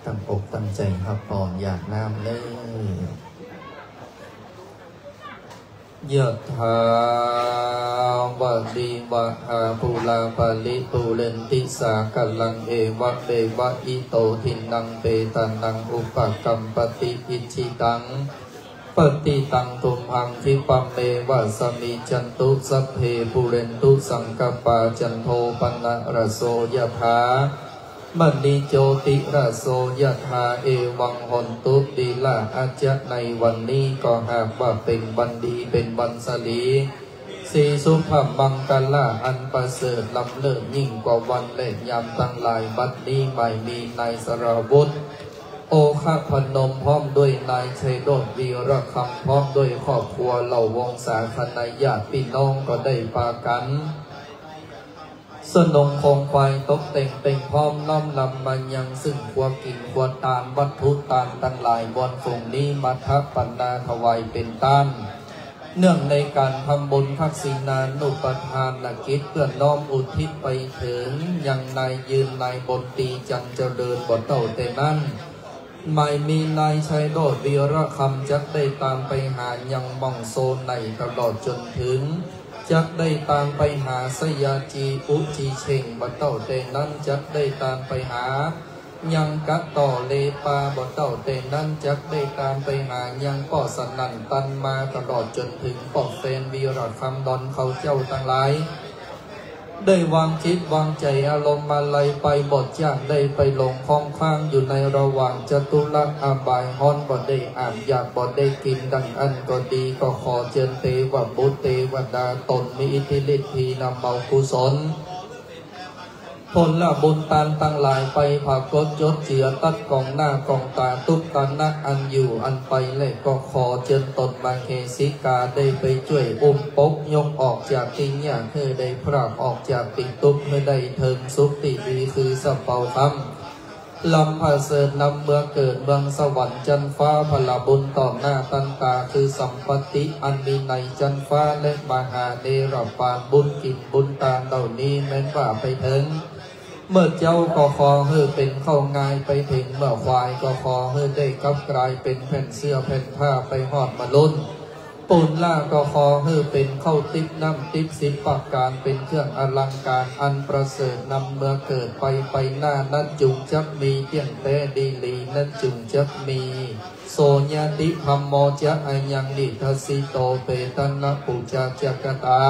ตั้งอกตั้งใจครับพรอยากน้ำเลยยะถาวะริวะหาภูลาภลิปูเรนติสากัลลังเอวะเบวะอิโตทินังเปตานังอุปกัมปติอิชิตังปฏิตังตุมหังทิปัมเมวะสมิจันตุสัพเพปูเรนตุสังกปาจันโทปนะระโสยะถามณีโจติระโสยถาเอวังหนตุดีละอาจจะในวันนี้ก็หากว่าเป็นวันดีเป็นวันสลีสีสุภาพบังกลาอันประเสริฐล้ำเลิศยิ่งกว่าวันและยามตั้งหลายบัดนี้ไม่มีนายสราวุธโอคพนมพร้อมด้วยนายชัยโดดวีรคำพร้อมด้วยครอบครัวเหล่าวงศาคณะญาติพี่น้องก็ได้พากันสนงคงไฟตกแต่งเป็นพร้อมน้อมนำมายังซึ่งควกินควตานวัตถุตานตั้งหลายบนฝงนี้มาทักปันนาถวายเป็นต้านเนื่องในการทำบุญทักษิณานุปทานกิจเพื่อน้อมอุทิศไปถึงยังนายยืนนายบนตีจันเจริญบนเต่าแต่นั้นไม่มีนายชัยโดดวีรคำจักได้ตามไปหายังมองโซนในตลอดจนถึงจักได้ตามไปหาสยาจีอุจีเชงบนเต่าเตนั้นจักได้ตามไปหายังกะต่อเลปาบนเต่าเตนั้นจักได้ตามไปหายังป่อสนันตันมาตลอดจนถึงป่อเฟนวีรคำดอนเขาเจ้าทั้งหลายได้วางจิตวางใจอารมณ์มาไลไปบทจากได้ไปลงคล้องข้างอยู่ในระหว่างจตุรัสอบายฮอนบ่ได้อ่านอยากบ่ได้กินดังอันก็ดีก็ขอเชิญเทวบุตรเทวดาตนมีอิทธิฤทธิ์ทีนำเบากุศล ผลละบุญตานตั้งหลายไปผากดยศเจียตัดกองหน้ากองตาตุกตานักอันอยู่อันไปและก็ขอเจิญตนมาเคสิกาได้ไปช่วยอุ้มปกยกออกจากติงอย่างเธอได้พรากออกจากติงตุกเมื่อได้เทิงสุขติดีคือสะเปาคำลำพาเสริญนำเมื่อเกิดเมืองสวรรค์จันฟ้าพลบุญต่อหน้าตันตาคือสัมปติอันมีในจันฟ้าและมหาเดรปานบุญกินบุญตาเหล่านี้แม้นว่าไปถึงเมื่อเจ้าก็ขอเฮือเป็นเข้าง่ายไปถึงเมื่อควายก็ขอเฮือได้กลับกลายเป็นแผ่นเสื้อแผ่นผ้าไปหอดมาล้นปูนล่าก็ขอเฮือเป็นเข้าติ๊บน้ำติ๊บสิบประการเป็นเครื่องอลังการอันประเสริฐนำเมื่อเกิดไปหน้านั้นจุงจักมีเพียงแต่ดีลีนั้นจุงจักมีโสญาติพัมโมจะอัญญังนิทัสสิโตเปตันนปุจาจักตา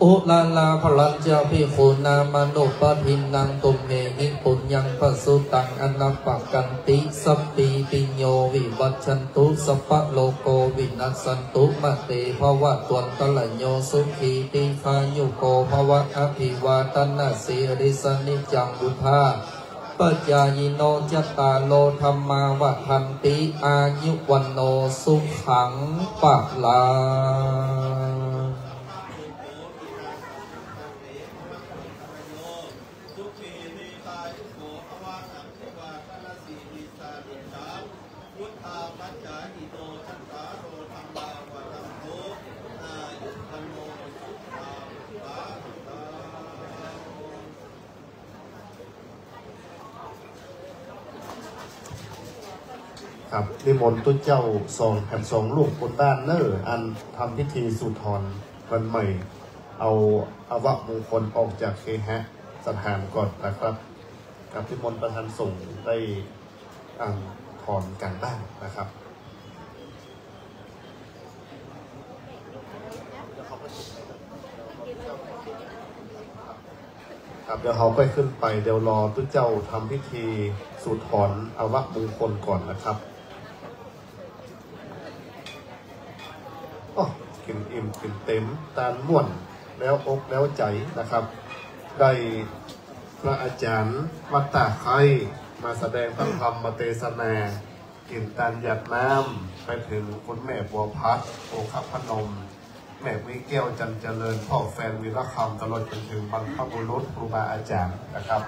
อุลาลาพลัญจาภิกขุนามนุปทินนางตุมเมหิปุญญังปสุตังอนัปปกันติสัพปีปิญโยวิวัชชันตุสัพพะโลโกวินัสสันตุมะเตภวะตวันตะละโยสุขีติคายุโกภวะอภิวาทนาสิริสนิจังบุธาปัจจายโนจตาโลธรรมาวะทันติอายุวันโนสุขังปะลาครับนิมนต์ตุ้เจ้า2 แผ่น 2 ลูกบนบ้านเนออันทำพิธีสุทรวันใหม่เอาอวะมงคลออกจากเคหะสถานก่อนนะครับกับนิมนต์ประธานส่งได้ถอนกันบ้างนะครับครับเดี๋ยวเขาไปขึ้นไปเดี๋ยวรอตุ้เจ้าทำพิธีสุทรอวะมงคลก่อนนะครับกินอิ่มกินเต็มตาลม่วนแล้วอกแล้วใจนะครับได้พระอาจารย์วัดตาไคร้มาแสดงพระธรรมมาเทศนากินตาลหยัดน้ำไปถึงคุณแม่บัวพัดโอคพนมแม่วิแก้วจันเจริญพ่อแฟนวีรคำตลอดจนถึงบรรพบุรุษครูบาอาจารย์นะครับ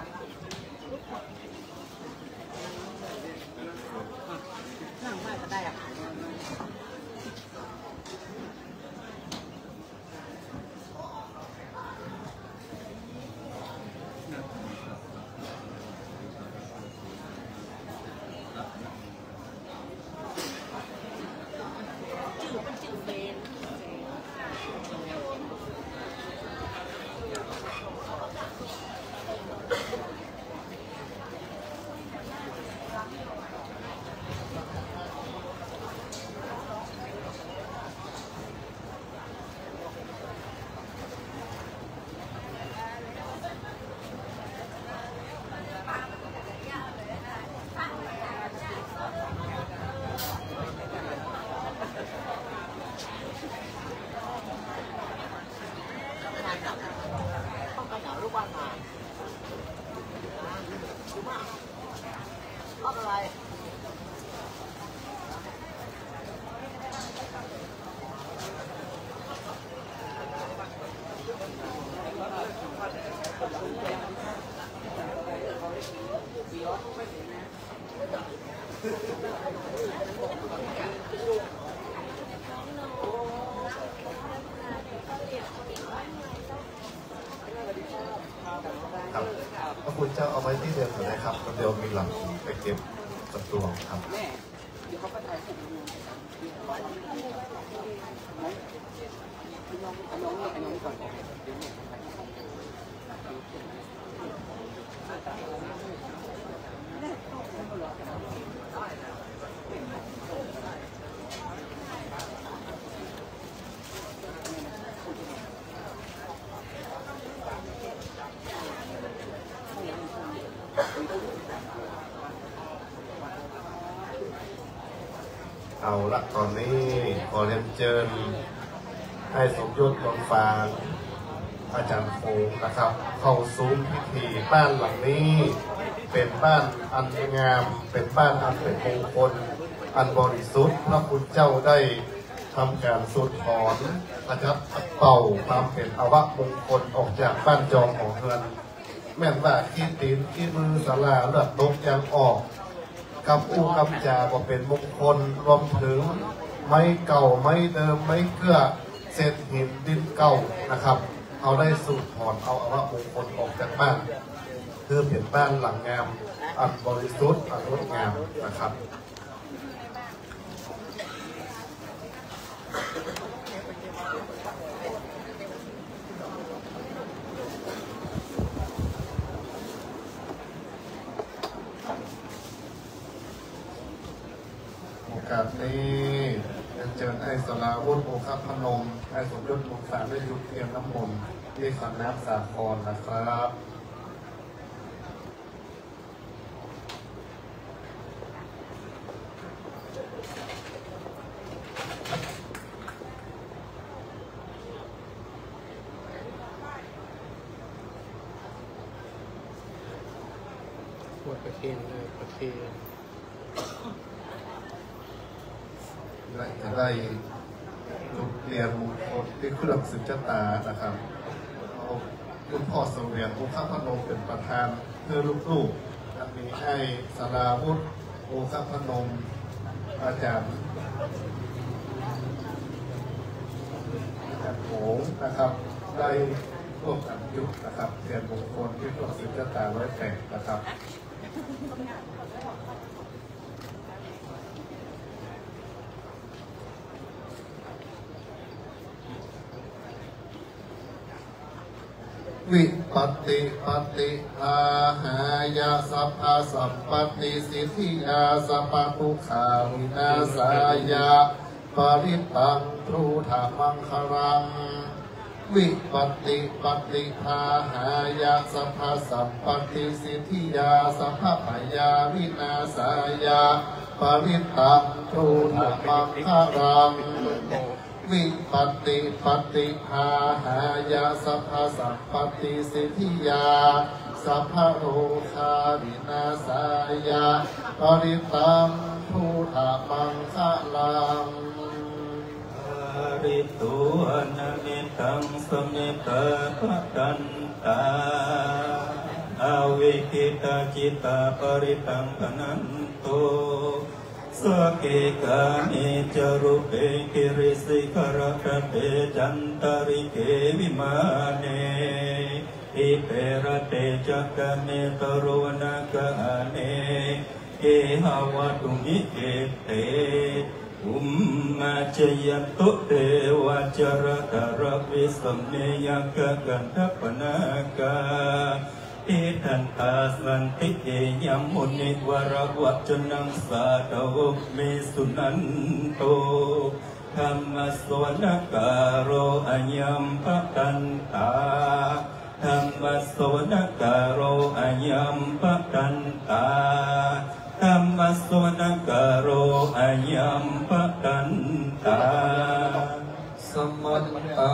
พระคุณเจ้าเอาไว้ที่เดิมก่อนนะครับเดี๋ยวมีหลังไปเก็บสัตว์ตัวครับเอาละตอนนี้ขอเรียนเชิญให้สมยศลงฟาง อาจารย์โฟนะครับเข้าซุ้มพิธีบ้านหลังนี้เป็นบ้านอันงามเป็นบ้านอันเป็นมงคลอันบริสุทธิ์พระคุณเจ้าได้ทำการสูดถอนนะครับเป่าความเป็นอวมงคลออกจากบ้านจองของเฮือนแม่นว่าขี้ตีนขี้มือสลาเลือดตกยังออกกับอู้กับจาก็เป็นมงคลรวมถึงไม้เก่าไม้เดิมไม้เกลือเศษหินดินเก่านะครับเอาได้สูดถอนเอาอวมงคลออกจากบ้านเพื่อเป็นบ้านหลังงามอันบริสุทธิ์อันงดงามนะครับโอกาสนี้เชิญไอ้สลาวุฒิโอคพนมไอ้สมยศวงศ์สารได้ยุบเทียนน้ำมนต์ที่ขันน้ำสาครนะครับปวดประเคนเลยประเคนจะได้จุดเรียนมงคลที่เครื่องสืบชะตานะครับเอาคุณพ่อเสวียนโอคพนมเป็นประธานเพื่อลูกๆและมีให้สลาวุฒิโอคพนมอาจารย์โหงนะครับได้ร่วมกันยุคนะครับเรียนมงคลที่เครื่องสืบชะตาไว้แต่งนะครับวิปัตติปัตติอาหายาสัพพะสัพปติสิทธิยาสัพพะทุกขาวินาศายาปริตังทรูธามังครังวิปัตติปัตติอาหายาสัพพะสัพปติสิทธิยาสัพพะพยาวินาศายาปริตังทรูธามังครังวิปัตติปัตติอาหายาสัพพะสัพปติสิทธิยาสัพพะโรคาวินาศายาปริตังทุธามังคะลังริตุอนามิตังสมิตาปะกันตาอวิคิตาจิตาปริตังปนันโตสเกกามิจารุเปกิริสิกรกเตจันตริเกวิมาเนอิเประเตจักเมตโรนะกะเนเกหาวตุมิเกเตอุมมาจยันตุเตวะจรตระวิสัมเนยกะกันทปนากาอิทันตาสันติเกยัมมุนิวรวัจนังสาดวกเมสุนันโตธรรมสวนการโรอัญญัมปะกันตาธรรมสวนการโรอัญญัมปะกันตาธรรมสวนการโรอัญญัมปะกันตาสมัตตา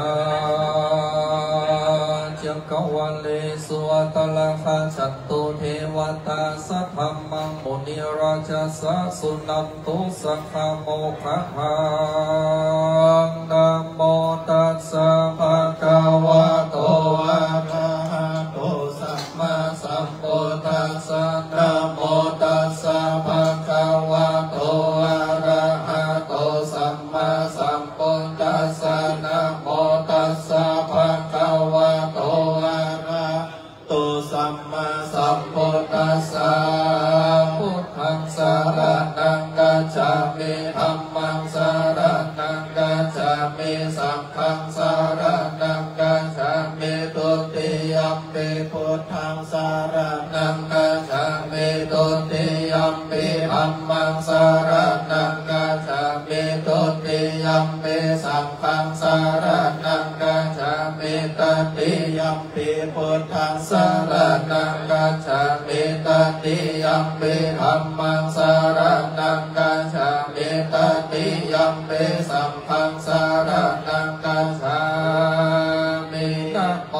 จักรวาเลสุวัตละคาจัตตุเทวตาสัพพมังมุนิราชสัสุนันตุสัคขโมคหังนะโมตัสสะภะคะวะโตอะระหะโตสัมมาสัมพุทธัสสะนะโมตัสสะภะคะวะโตอะระหะโตสัมมาสัมพุทธัสสะนะโมตัสสะภะคะวะโตอะระหะโตสัมมาสัมพุทธัสสะพุทธังสารนังกัจฉามิธัมมังสารนังกัจฉามิสังฆังสารนังกัจฉามิตุติยัมปิพุทธังสารนังกัจฉามิตุติยัมปิธัมมังสารนังกัจฉามิตุติยัมปิสังฆังสารนังกัจฉามิตติยัมปิพุทธังสารนังกัจฉามิตติยัมปิธัมมังสารนังกัจฉามิตติยัมปิสังฆังสารนังกัจฉามินะโม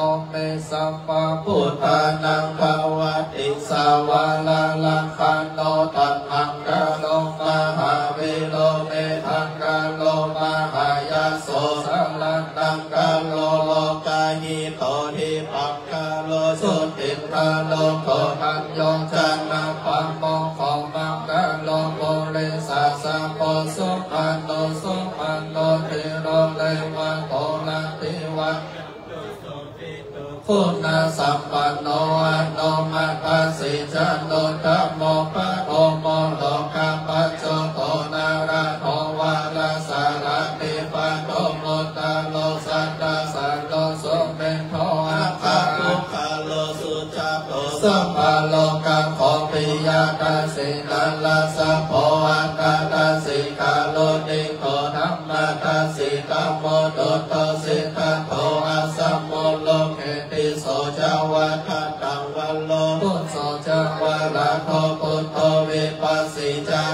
พุทธสัมปันโนอโนมัตตสิจันโนธัมโมปะโอโมโลกาปัจโจโตนาราโทวาลาสารติปันโตโมตาโลสัตตาสันโลสุเมนโทอาภาตุคาโลสุจาโตสัมปะโลกังโคปิยาตาสินัลลาสัพโพอัตตาสิกาโลนิโตธัมมาตาสิตัมโมโดโตสิตันโตอาสัมโมโลเกติโสจาวะทัตตังวันโลพุทโสจาวะระโทพุทโธวิปัสสิจา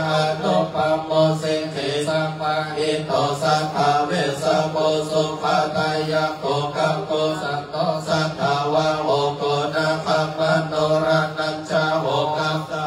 นุปัมโมสิกขิสัมมาหิโตสัทธาเวสสโพสุขตายะโกกังโกสันโตสัทธาวะโอโกนะคัมมโนรานัญจาโหกัสสะ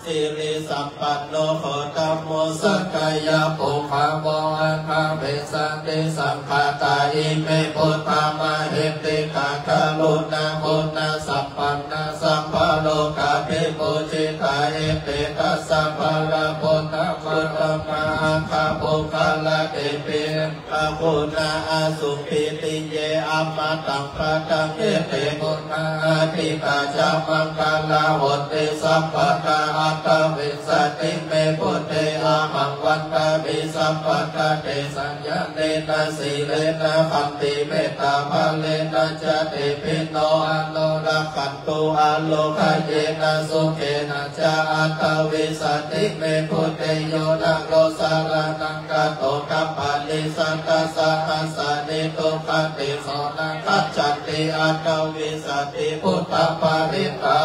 สิริสัมปันโนโหตัมโมสักกายะปุคาโวอันภาเวสันติสัมภาตาอิเมพุทธามะเหติกาคาลุนาพุทธสัมปันนาสัมภโลกาภิปุจิตาเอเตตัสสะภะระพุทธมัตตมาคาปุคาลเตปิคาปุนาอาสุปิติเยอัมมาตังพระตังเอเตพุทธาทิตาจามังคาลาโหติสัพพะตาอัตตวิสติเมพุทเตอาหังวันตาวิสัพพะตาเตสัญญาเนนะสีเลนะขันติเมตตาภะเลนะจะเตปิโนอะโลระขันตุอะโลกะเยนะสุเขนะจะอัตตวิสติเมพุทเตโยนะโลสารนังกะโตกัปปะลิสัตตะสหัสสะนิโตปะติโสนะคัจฉันติอัตตวิสติพุทธปาริตา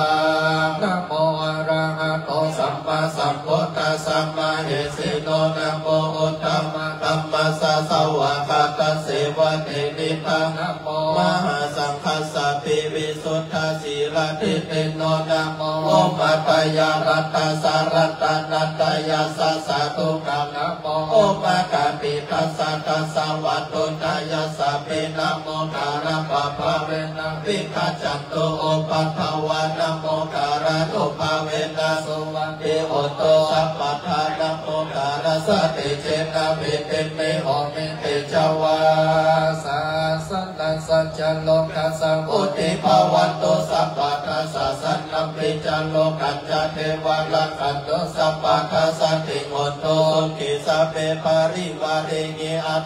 นะโมอะระหะโตสัมมาสัมพุทธัสสะมะเหสิโนนะโมอุตตมะธัมมัสสะสวะคาตเสวะเตนิพานะโมมหาสังฆัสสะปิวิสุทธาสีลติเตโนนะโมโอมัตตยารัตตาสารัตตานัตตยาสัสสะทุกานะโมโอมากาปิทัสสะตัสสะวัตตุตายาสัพเพนะโมการะปะภะเวนะวิคัจจันโตโอปัฏฐวานะโมการะโตภะเวนะสุวังเตโหโตสัพพะทานะโมการะสะเตเจนะเวเตเมโหเมเตจาวาสาสันตัสสะจันโลกัสสะอุติภวันโตสัพพะทัสสะสันนัมปิจันโลกัจจเทวะลักขันโตสัพพะทัสสะติโหโตกิสัพเพปาริวาเรงิอัต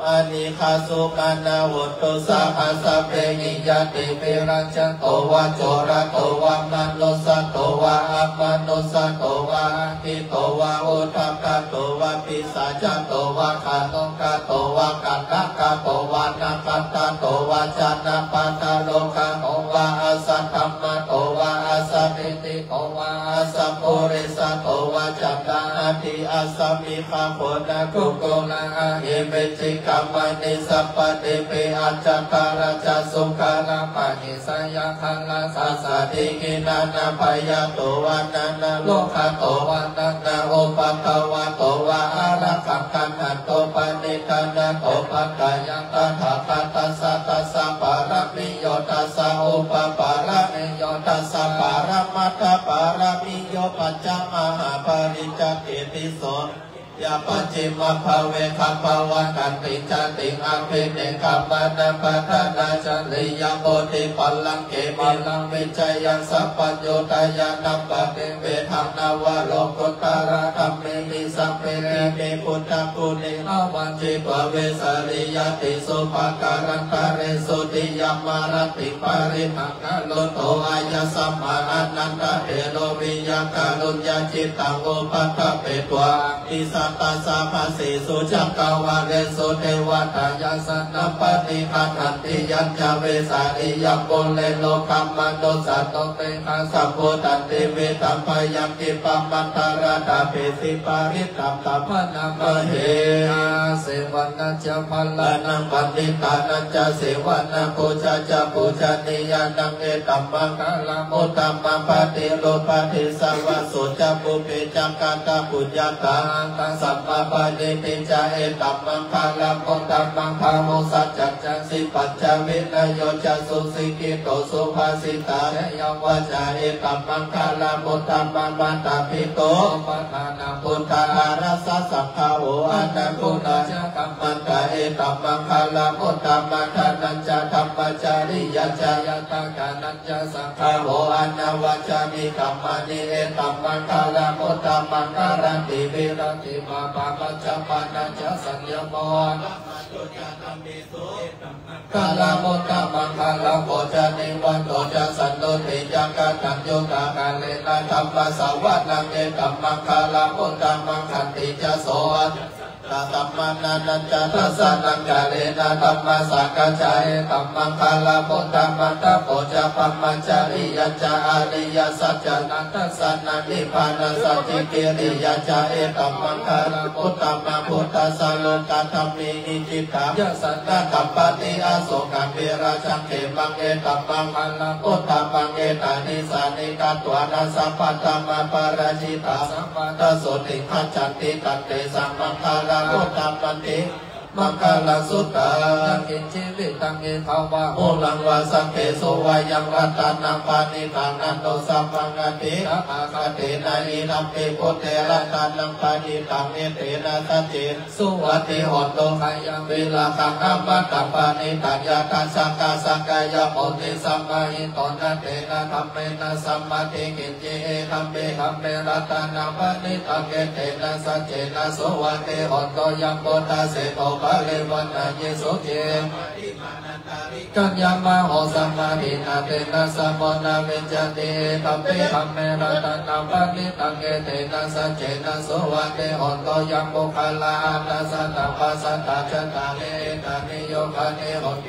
อานิคาสุมานาวุตโตสัพพะสัพเพหิยติเปรัญจโตวะโจระโตวะมโนสัตโตวะอัมมโนสัตโตวะอังคิโตวะโอทัพพะโตวะปิสาจันโตวะขาโตกะโตวะกันนะกะโตวะนาปัตตะโตวะจันนะปัตตะโลกะโตวะอาสัตธัมมะโตวะอาสัตติติโตวะอาสัพโพเรสะโตวะจัตตาทิอาสัมมิคาโพนะกุโกนะเอเมจิกามันิสัพพะเตเปอัจจตาราชสุขานาปะหิสยาคันลาสัสสะทิกินานาพยาโตวะนานาโลกะโตวะนานาโอปัตตวะโตวะอารักขังคันหันโตปะนิทานาโตปัตตายังตถาคตัสสะตัสสะปาระมิโยตัสสะอุปปาระมิโยตัสสะปาระมัตถปาระมิโยปัจจมหาปริจเกติโสยาปัจจิมภาเวคัมภาวะกันติจติอาภิเนกัมมานะปัฏนาจริยโพธิปัลลังเกปัลลังวิจัยยังสัพพัญโยตายานัมปะเตเวทังนาวะโลกุตตระธัมเมมิสัพเพเมพุทธปุเนอาวันจิปเวสริยติสุภการันตะเรสุติยัมมารติปริภังคะโลโตอายะสัมมานันตะเทโลวิยังกาลุญญาจิตตังโอปัฏฐเปตวะติสัตตาสาภาสีสุจักกาวาเรสุเทวตายาสนัปฏิคันหันติยัญจเวสาริยัมโบเลโลคัมมันโดสัตโตเตคัสสัพโพตันติเวตัมพยังกิปัมมันตาราดาเปสิปาริตัมตัมพนามเหอาเสวันนัจจพัลลานังปันติตานัจจเสวันนังโพชาจโพชนิยานังเอตัมมังคลามุตตัมมังปฏิโลปฏิสัวะสุจปุเปจังกัตตปุญญาตังสัมมาปะเนติจาเอตัมมังคลามุตตัมมังภาโมสัจจังสิปัจจวินโยจัสุสิกิโตสุภาสิตาเนยังวจาเอตัมมังคลามุตตัมมังมันตาภิโตปะทานาพุทธาราสสัพพะโออันตะกุณาจักกัมมันตะเอ ตัมมังคาลาโมตัมมังคานัญจธรรมจาริยจายตากานัญจสังฆาโหอนาวัจามิกัมมานิเอตัมมังคาลาโมตัมมังคารันติวิรัติมาปาปัจจปานัญจสัญญโมคาลาโมตัมมังคาลาโมจานิวันโตจะสันโตติจักตัญโยกาการเลนะธรรมสาวัตนังเอตัมมังคาลาโมตัมมังขันติจะโสตัมมานันจะทัสสะนังกาเลนะธัมมาสังฆจาเอตัมมังคาลาโมตัมมัตตะโพจะปัมมัจจาริยจาอาริยสัจจนันทัสสะนันนิพพานัสสติเกริยจาเอตัมมังคาลาโมตัมมังพุทธัสสะโลกาธัมมินิจิตตายะสันตะกัปปติอาโสกัมเวราชังเขมังเอตัมมังคาลาโมตัมมังเอตานิสานิกาตวานาสัพพะธัมมาปาราชิตาสัมปัตตโสติขัจจันติตันเตสัมมังคาลาโมตัมมังมังคลสุตตากินชีวิตตังเกภาวะโอลังวาสังเกโสวายังรัตานังปานิตังนันโตสัมมังกติอาคาเตนะอินัมเปโพเทระตานังปานิตังเอเตนะสัจเจสุวัติหอนโตขยังเวลาขังอามัตตปานิตัญญาตัสังกาสังกายโมติสัมมาหิตนะเตนะธัมเมนะสัมมาทิกินเจธัมเมรัตานังปานิตังเอเตนะสัจเจนะสุวัติหอนโตยังโพธาเสโตปะเลวันนาเยโสเจกัญญามาโหสัมมาทินาเตนะสัมมนาเวจติธัมเปธัมเมรัตนังปะนิตังเอเตนะสัจเจนะโสวัตเตหอนโตยังโมคลานาสัตตภาสัตตาจัตตาเลตานิโยคาเนหอนเต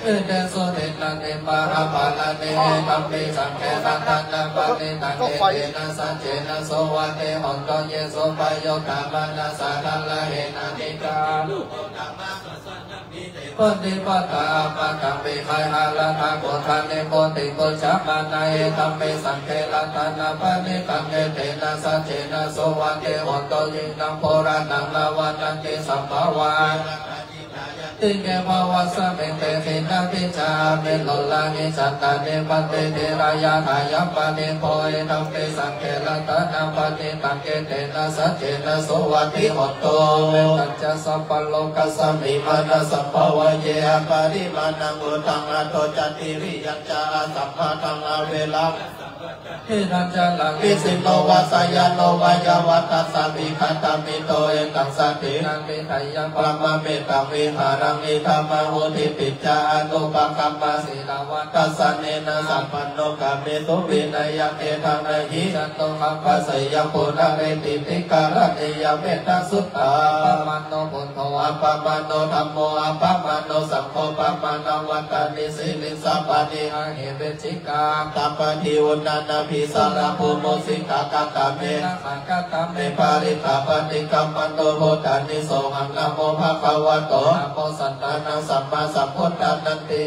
เอเตโสเตนะเตมหาภาลาเนธัมเปสังเกตันตันนังปะนิตังเอเตนะสัจเจนะโสวัตเตหอนโตเยโสปโยกามานาสาทัลละเหนานิกาปฏิปตาปะกัมปิไคหาลาทาโกทานเนโกติโกชัมมานาเอธัมเปสังเกลัตนาปะนิตังเอเตนะสัจเจนะโสวัตเตหอนโตยินังโพรานังลาวันนังเกสัมภาวาติเกภาวะสเมเตหินาติจาเมโลลานิสัตตาเนปันเตเทรายาทายัปปะเนโพเอธัมเปสังเกลัตนาปะนิตังเอเตนะสัจเจนะโสวัตติหอนโตเวทัจจะสัพพโลกัสสมิมานะสัพพวะเยอปริมาณังอุตังอโตจติริยัญจาสัพพะตังอเวลังเอรัญจลังวิสิโนวาสยโนวายวัตตสัมมิขันตมิโตเอตังสัตถินังมิไทยังปรมเมตังวิหารังอิธรรมโหติปิจจานุปกัมมาสีลาวัตตัสสเนนะสัมปันโนกัมเมตุวินัยเอทังนะหิจันโตคัมภะสยโพนะเรติติการะเนยเมตตาสุตตาปะมันโนปุถโธอัปปะมันโนธัมโมอัปปะมันโนสังโฆปะมันโนวัตตานิสิลิสัพพะนิอาเหเวจิกาตัปปะทิวุนานาภิสารภูโมสิกากะตะเมนะสังกะตะเมปาริตาปฏิกัมมันโตโหตานิโสหังนะโมภะคะวะโตนะโมสันตานังสัมมาสัมพุทธัสสะติ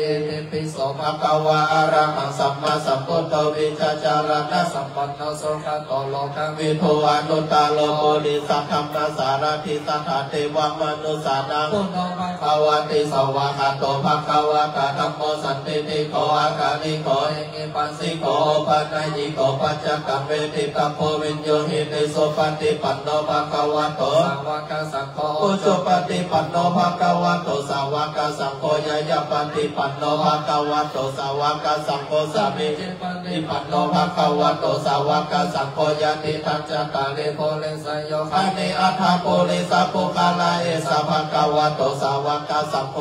ปิโสภะคะวะอะระหังสัมมาสัมพุทโธวิชาจารณะสัมปันโนโสขโตโลกังวิโทอนุตตาโลโกดิสัทธัมมาสารทิสัทธาเทวมนุสานังพุทโธภะคะวะติสวะหะโตภะคะวะตะธัมโมสันติติโกอากาลิโกเอหิปัสสิโกปัญญิโกปัจจกัมเวทิตัพโพวิญโยหิติโสปฏิปันโนภะคะวะโตสาวกสังโฆอุจุปฏิปันโนภะคะวะโตสาวกสังโฆยายปฏิปันโนภะคะวะโตสาวกสังโฆสัมมิปฏิปันโนภะคะวะโตสาวกสังโฆยะติทัจจตาลิโพลิสโยคะนิอัฏฐโพลิสัพพุคาลาเอสะภะคะวะโตสาวกสังโฆ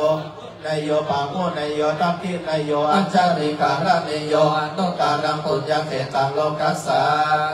นายโยปาโมนายโยทัพพินายโยอัญชริการะนายโยอนุตตารังปุญญเขตังโลกัสสา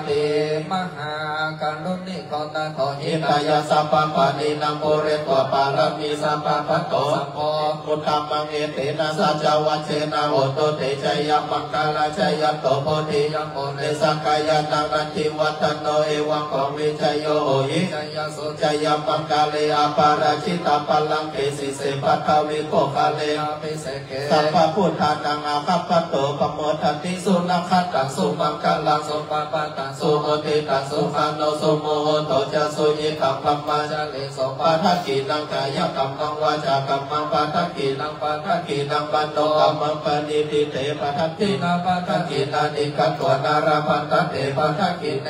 ติมหาการุณิโกตโตหิตายาสัพพะปานินังโพเรตวะปารมีสัพพะพัตโตสัมโฆพุทธัมมังเอเตนะสัจวัชเชนะโหตุเตชัยยัมมังคาลาชัยยัตโตโพธิยัมโมเนสักกายานังนันทิวัตโนเอวังของวิชัยโยโหหิชัยโสชัยยัมมังคาเลอาปาราชิตาปัลลังเกสิเสปัทวิโภคาเลอาภิเสเกสัพพะพุทธานังอาคัปปะโตปโมทันติสุนัขตังสุมังคลังสุปปะปะตังสุโหติตังสุขัง โนสุโมโหโตจะสุยิตังธรรมาจะเลโสปาทักขีนังกายกรรมังวาจากรรมังปาทักขีนังปาทักขีนังปันโนกรรมังปณิทิเตปาทักขีนาปาทักขีนานิกัตตวนาราปันตเตปาทักขีเน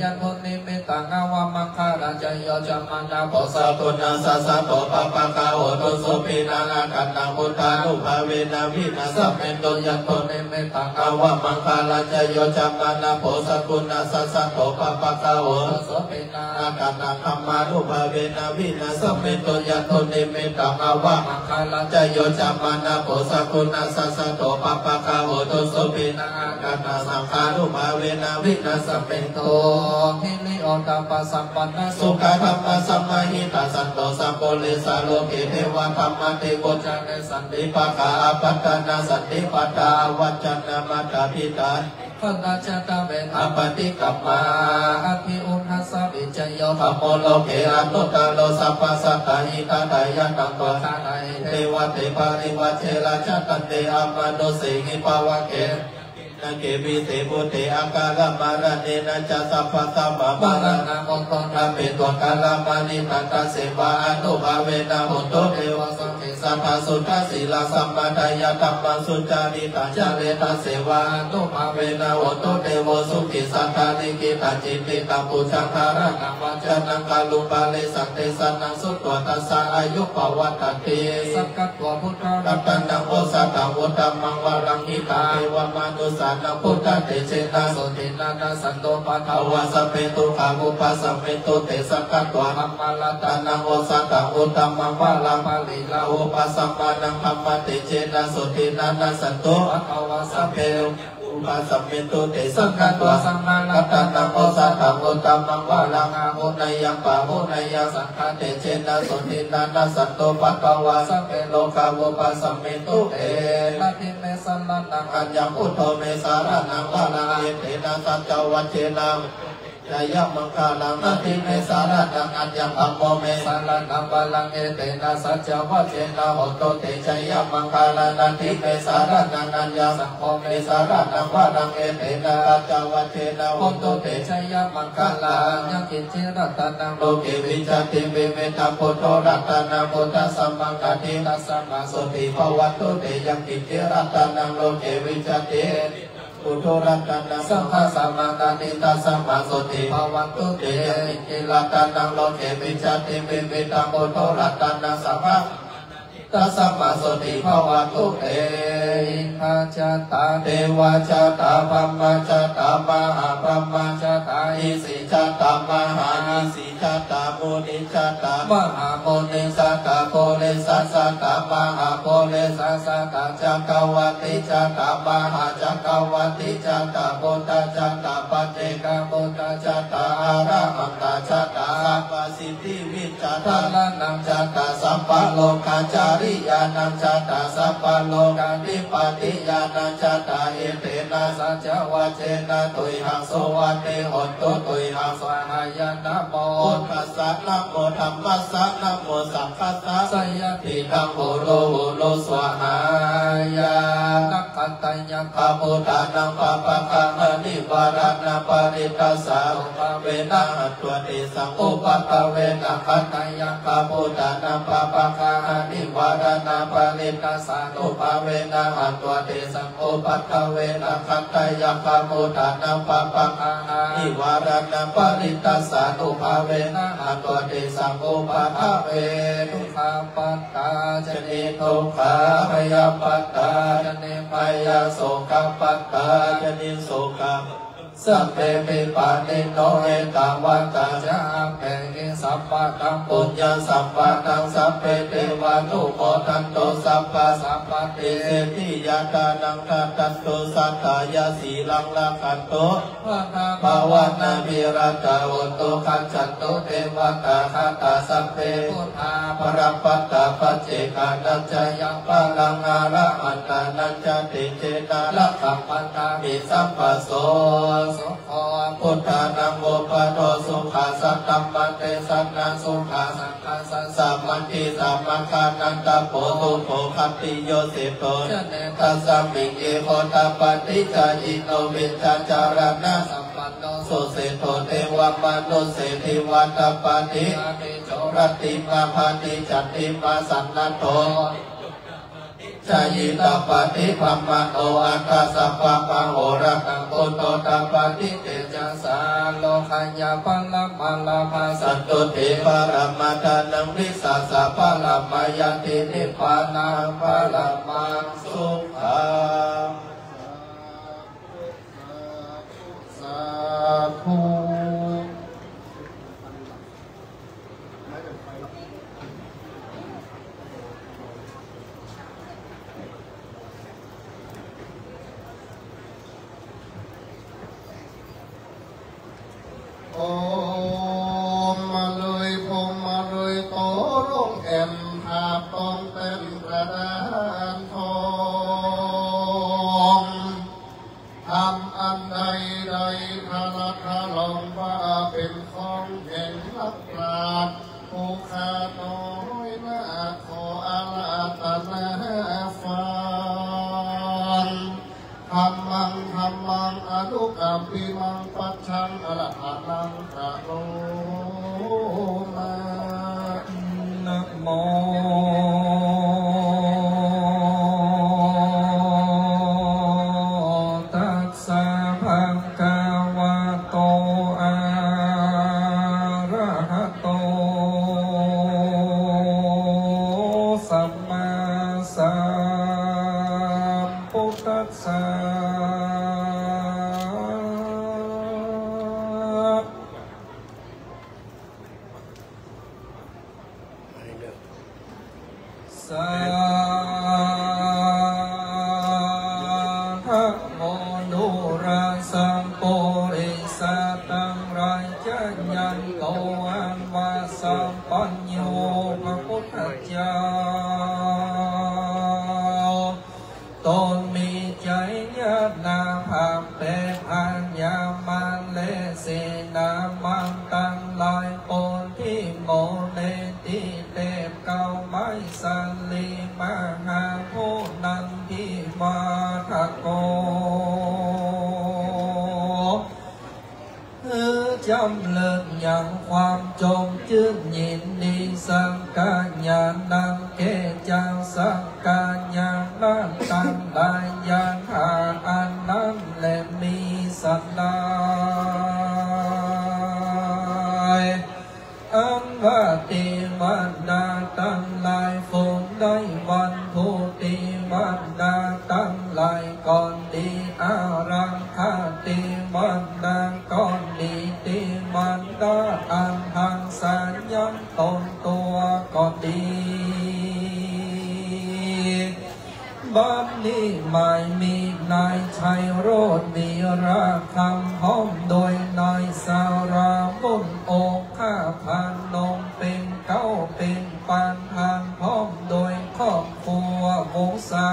ยันทุนิมิตังอาวามังคาราจโยจัมมานาโพสะตุนาสสะโตปะปะกาโหตุสุปินานาคันนามุตานุภาเวนะวินาสเมตุยันทุนิมิตังอาวามังคาราจโยจัมมานาโพสะตุนาสสะโตปะปะกาโหตุสุปินานาคันนาคัมมานุภาเวนะวินาสเมตุยันทุนิมิตังอาวามังคาราจโยจัมมานาโพสะตุนาสสะโตปะปะกาโหตุสุปินาคันนาสังฆานุภาเวนะวินาสเมตุหิริโอตปัสสัมปันนสุขธรรมสัมมาหิตาสันโตสัมโพลิสาโลกิเทวธรรมติโกจเนสันติปะกาปัตตนาสันติปัตตาวัจจนามัตตาพิตาพันนาจตเวทปฏิกัมมาอภิอุณัสสะวิจโยธรรมโมโลเกอนุตตโลสัพพสัตตาหิตาไดยันตังตัวทาไนเทวะเทปาริวัชเชราชตันเตอมโนสิหิปาวะเกนาเกวิเตปุเตอาการามารเนนะจัสสัพพะสัมมามานะมงคลธรรมเปตัวกาลามานิตันตเสวะอนุภาเวนะหุโตเทวะสังเกสัพพะสุทธาศีลาสัมมาทายะธัมมังสุจาริตัญจเรตเสวะอนุภาเวนะหุโตเทวะสุขิสัทธานิกิตัจิตติตังปุชังทาระนังวัจนังกาลุปาเลสันเตสันนังสุตตวตัสสะอายุปวัตตันติสักกัตวพุทธรัตนังโอสัตตังวุตตัมมังวรังหิตาเทวมนุสานังพุทธเตเชนะโสตินานาสันโตปะทาวาสเปตุขามุปัสสเปตุเตสักกัตวะธรรมะละตานังโอสัตตังวุตตัมมังวรังภาลิลาโอปัสสมานังธรรมะเตเชนะโสตินานาสันโตปะทาวาสเปตุอุปาสัมเมตุเตสังฆัตวะสัมมานัตตานังโอสัตตังวุตตัมมังวรังอาโหนยังปะโหนยังสังฆเตเชนะโสตินานาสันโตปะทาวาสเปโลกาโวปัสสัมเมตุเตนะทิเมสันนังอัญญังพุทโธเมสารนังวารังเอเตนะสัจจวัชเชนะยายามังคาลังนาทิเมสารนังอัญญังอัมโมเมสารนังวารังเอเตนะสัจจวัชเชนะโหโตเตชยามังคาลังนาทิเมสารนังอัญญังสัมโมเมสารนังวารังเอเตนะสัจจวัชเชนะโหโตเตชยามังคาลังยังกิจเจรัตนังโลเกวิจติเวเมตาพุทโธรัตนังพุทธสัมมังกัติตัสสะมาโสติภวัตโตเตยังกิจเจรัตนังโลเกวิจติพุทโธรัตนังสังฆสัมมังกัติตัสสะมาโสติภวัตโตเตยังกิจเจรัตนังโลเกวิจติเวเมตาพุทโธรัตนังสังฆตัสสะมาโสติภวัตโตเตอินทาจตาเทวาจตาพรหมจตามหาพรหมจตาอิสิจตามหาอิสิจตาโมนิจตามหาโมนิจตาโพเลสัสตามหาโพเลสัสตาจักรวัติจตามหาจักรวัติจตาโพตจตาปัจเจกโพตจตาอาระหังตจตาสัพพสิทธิวิจตานังจตาสัพพโลกาจาริยานังจตาสัพพโลกาธิปติยานังจตาเอเตนะสัจวัชเชนะตุยหังโสวัตเตหนตุตุยหังสวายานะโมตัสสะนะโมธัมมัสสะนะโมสังฆัสสะสยติธัมโมโลโหโลสวหายานักขันตัญญังคามุตานังปะปะกังนิวารานาปริตัสสะอุปเวนะหัตถวติสังอุปัตเวนะขันตัญญังคามุตานังปะปะกังนิวารานาปริตัสสะอุปเวนะหัตถวติสังอุปัตเวนะขันตัญญังคามุตานังปะปะกังนิวารานาปริตัสสะอุปเวนะหัตถวติสังอุปัตเวทุกขาปัตตาจเนทุกขาพยาปัตตาจเนพยาโสกปัตตาจเนโสกสัพเพปิปานิโนเอตวัตตาจะเปกิสัพพะตังปุญญาสัพพะตังสัพเพเทวานุโมทันโตสัพพะสัพพะเตติยาตานังทัตโตสัทธายาสีลังละขันโตภาวนาวิรัตโอโตขันจันโตเทวตาขันตาสัพเพพุทธาปรัมปัตตาปัจเจกานัญจยังปะลังอาระอันตานัญจติเจตาละขัมปันตามิสัมปะโส สุขพุทธานังโอปะโตสุขาสัตตัมปันเตสันนังสุขาสังฆสัสสะมันติสัมมังคานันตโพตุโภคัตติโยสิโตจะเนตัสสะมิงเอโหตปฏิจายิโนวิจาจารณะสัมปันโนสุเสโทเทวมนุเสธิวัตปฏิโจรติมาภาติจัตติมาสันนัตโตชายิตาปฏิปัมมโนอัตตาสัพพะปะโหระตังโตโตตปฏิเตจัสสาโลกัญญาปัลลมัลลามาสัตตุเทปะระมะทานังวิสัสสะปะละมะยันตินิพพานังปะละมังสุขังสาธุโอมมาเลยพมมาเลยโตลงแอมหาบต้องเป็นกระดานทองทำอันใดใดทาราทาลงว่าเป็นของแห่งลักลาดผู้ขาน้อยนาขออาลาตนาฟังธรรมังอนุกัมปิมังปัจฉังอรหัตังกะโลมานะโมตัสสะภะคะวะโตอะระหะโตสัมมาสัมพุทธัสสะสาธุโมนุราสังโปริสัตังราชยันโตอันวาสัมปัญโยพระพุทธเจ้าตนมีใจญาณาภาพเป็นอัญญามันเลเสนามันตั้งลายปนที่โมเลติเตบเก่าไม้สันลีมาหาผู้นันที่มาทะโกจำเลิกอย่างความจงจืดยินดีสังกาญาณังเกจังสังกาญาณังตั้งลายยานหาอันนั้นและมีสัตนายอันว่าติวันดาตั้งลายฝนได้วันผู้ติวันดาตั้งลายก่อนดีอารังคาติวันดาก่อนดีติวันดาอันหังสารยันตนตัวก่อนดีบ้านนี้ไม่มีนายชัยโรจน์มีราคำห้อมโดยนายสาราบุญโอข้าพันนมเป็นเก้าเป็นปานทานพร้อมโดยครอบครัววงศา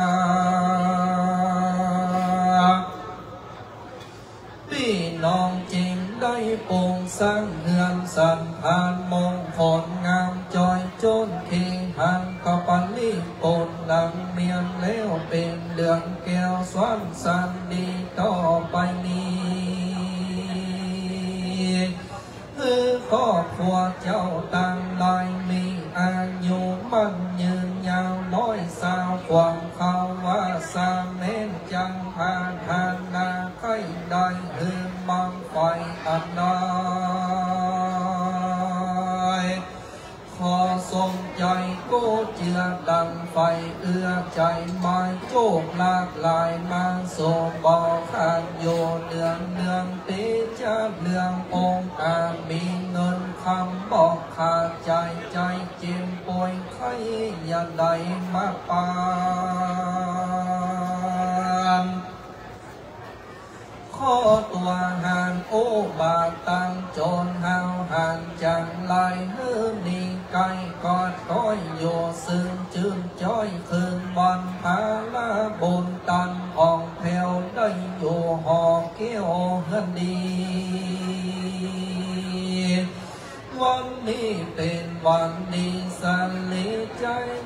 พี่น้องจริงได้ปลูกสร้างเฮือนสันพานมงคลงามจอยจนเคียงหันกับปันลีปนหลังเมียนแล้วเป็นเดืองแก้วสวนสันดีต่อไปนี้คือครอบครัวเจ้าต่างลายมีอายุมั่นยืนยาวน้อยสาวความเขาว่าสาเมนจังพานทานนาไข่ได้หือมังไฟอันน้อยขอทรงใจกูเจือดังไฟเอื้อใจไม้โจกหลากหลายมาโซบ่อข้างโยเนืองตีจะเรื่ององค์การมีเงินคำบอกขาดใจจิ้มป่วยไข้อย่าได้มาปานขอตัวหานโอบาตังโจรหาวหันจังไลฮือนีไก่กอดก้อยโยซึ่งจืมจ้อยคืนวันพาลาบุญตันอ่องแผ่วได้อยู่หอเกี้ยวเฮือนดี วันนี้เป็นวันดีสันลิใจ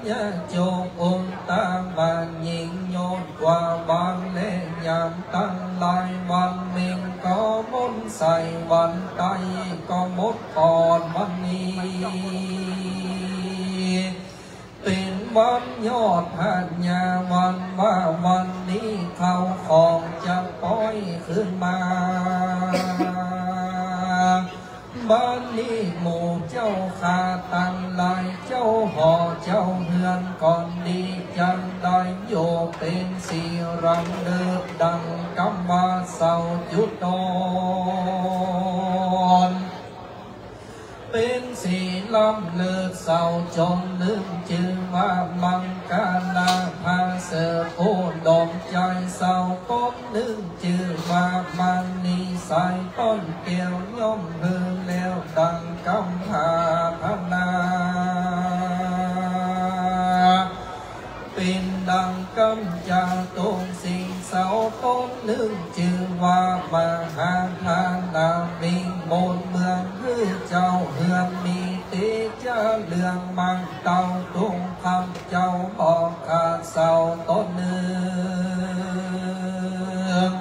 ญาโจองตาบานยิ่งโยนกว่าบางเล่ยามตั้งลายวันเมงก็มุนใส่วันไตก็มุดก่อนวันนี้เป็นวันยอดหันยาวันว่าวันนี้เขาของจะปล่อยขึ้นมาบ้านนี้หมู่เจ้าขาตั้งลายเจ้าห่อเจ้าเฮือนก่อนดีจังได้โยเป็นสีรังเดือดดังกำมาเศร้าจุดนอนเป็นสีลำเลือดเศร้าจนนึกจึงว่ามังกาลาพาเสือโอดมใจเศร้าต้นนึกจึงว่ามันนิสัยต้นเกี่ยวย่อมเฮือแล้วดังกำหาพนาเป็นดังกำจาตรงสิ่งเสาต้นนึกจึงว่ามหาทานนามิงบนเมืองคือเจ้าเฮือนมีติเจ้าเรืองมังเต่าตรงคำเจ้าบอกขาดเสาต้นนึง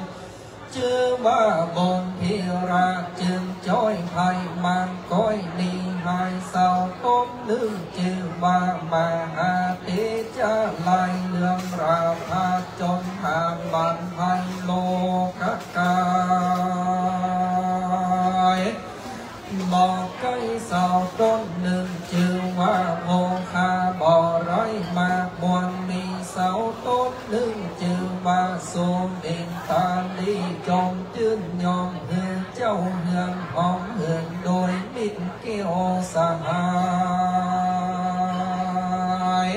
ชื่อว่าบนพิราจึงจ้อยภัยมันก้อยนีหายเศร้าต้นนึงจึงว่ามหาติเจ้าลายเรืองราพาจนหาบันพันโลกกายบอกใกล้เสาต้นหนึ่งชื่อว่าโมคาบ่อไรมากมวลมีเสาต้นหนึ่งชื่อว่าโสมเองตาลีจงจื่นยอมเฮือเจ้าเฮือนหอมเฮือนโดยมิตรเกี่ยวสหาย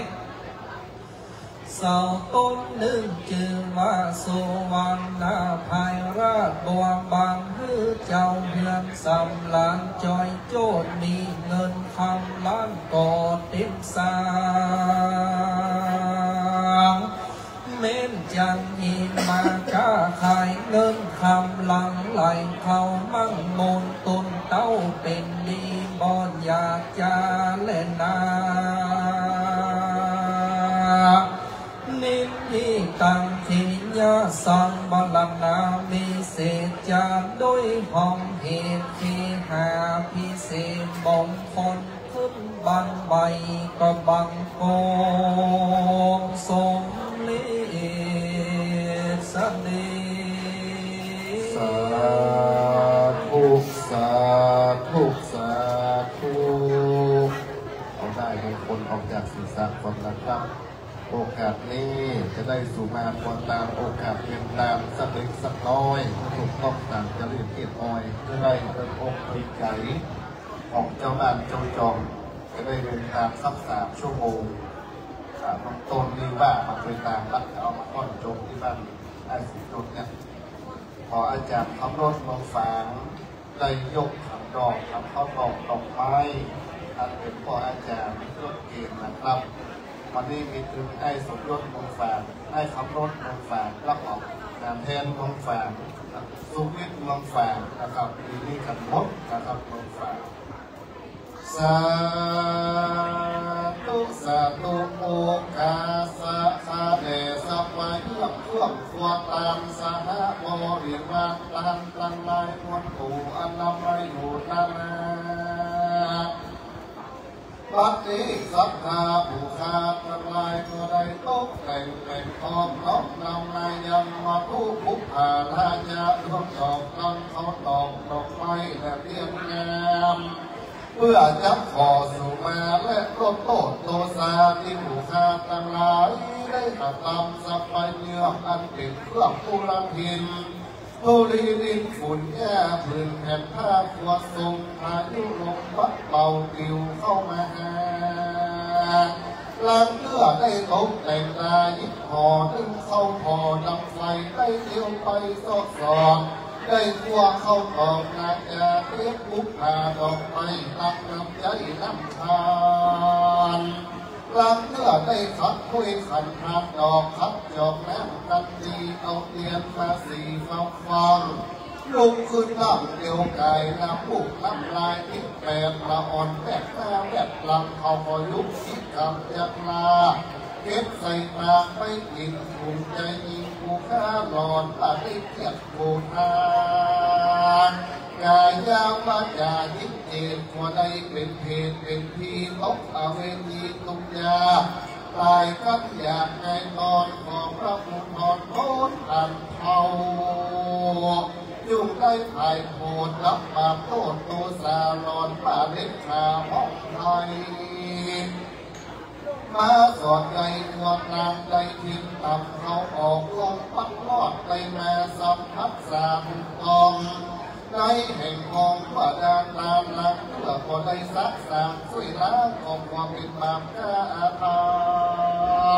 เสาต้นหนึ่งชื่อว่าสุวรรณภายราชบัวบางฮือเจ้าเฮือนสำลานจอยโจดมีเงินคำล้านกอดติดสางเม้นจังหินมาค้าขายเงินคำหลังไหลเขามั่งมูลตุนเต้าเป็นดีบอนอยากจะเล่นนานิมยีตังทิยาสังบาลนามีเศษจานด้วยห้องเหตุที่หาพิเศษมงคลขึ้นบังใบก็บังโกสมลิสดีสาธุสาธุสาธุเอาได้เป็นคนออกจากศีรษะความนะครับโอกาสนี้จะได้สู่มาพอตามโอกาสเพียงตามสักเล็กสักน้อยถูกต้องตามจริตเกียรติอ้อยจะได้เป็นอกดีใจของเจ้าบ้านเจ้าจอมจะได้เดินตามสัก3 ชั่วโมงน้องต้นนี่ว่ามาไปตามรักเอามาก้อนจงที่บ้านได้สุดจุดเนี่ยพออาจารย์ขับรถลงฝางได้ยกขับดอกขับข้าวดอกดอกไม้อันเป็นพ่ออาจารย์รถเกณฑ์นะครับวันนี้มีถึงไอ้สมยศลงฝางไอ้ขับรถลงฝางรับออกงานแทนลงฝางสุวิทย์ลงฝางนะครับปีนี้กันหมดนะครับลงฝางสาธุสาธุโอกาสะคาเดสัพพะยุบท่วมขวดตามสหบริวารตันตันลายมวลปู่อันนำไรอยู่นานาบัดนี้สัทธาผู้ขาดทำลายตัวใดตกแต่งเป็นทองน้อมนำนายยำมาผู้ผู้ผ่าลายาดวงดอกตั้งเขาตอกดอกไม้และเรียบงามเพื่อจับขอสู่มาและลดโทษโทษาที่ผู้ขาดทั้งหลายได้กระทำสัพพเนื้ออันเป็นเครื่องผู้ละพินโทรีดินฝุ่นแย่พื้นแผ่นผ้าขวดทรงพายุลมพัดเป่าติวเข้ามาหาล้างเลือดได้ตกแต่งตายิบห่อดึงเข้าห่อดังไฟได้เลี้ยวไปซอกซอนได้ทั่วเข้าตอกนาจาเรียกบุกพาดอกไม้ตักน้ำใจน้ำทานล้างเลือดได้ขัดคุยขันทานดอกขัดจอกน้ำกันดีเอาเตียนมาสีฟ้าฟัง ลุกขึ้นนั่งเดียวกายน้ำบุกน้ำลายทิพแปดละอ่อนแวดหน้าแวดลำเขาก็ยุบคิดกับยักลาเก็บใส่ปากไปกินภูมิใจยิงผู้ข้าหลอนปาได้เทียบโบราณกายยาวมาจายิบเอ็ดหัวใดเป็นเพศเป็นพีตกอเวณีตุกยาตายกันอยากในตอนของพระพุทธนอนโทษอันเทายุ่งได้ถ่ายโพดรับบาปโทษโตสาลอนป่าเล็กขาห้องไทยมาสอดใจตัวกลางใจทิ้งต่ำเขาออกลงปักลอดไปมาสัมผัสสามกองในแห่งกองว่าดานตามหลังเพื่อคนได้สักสามช่วยล้างของความเป็นบาปกาท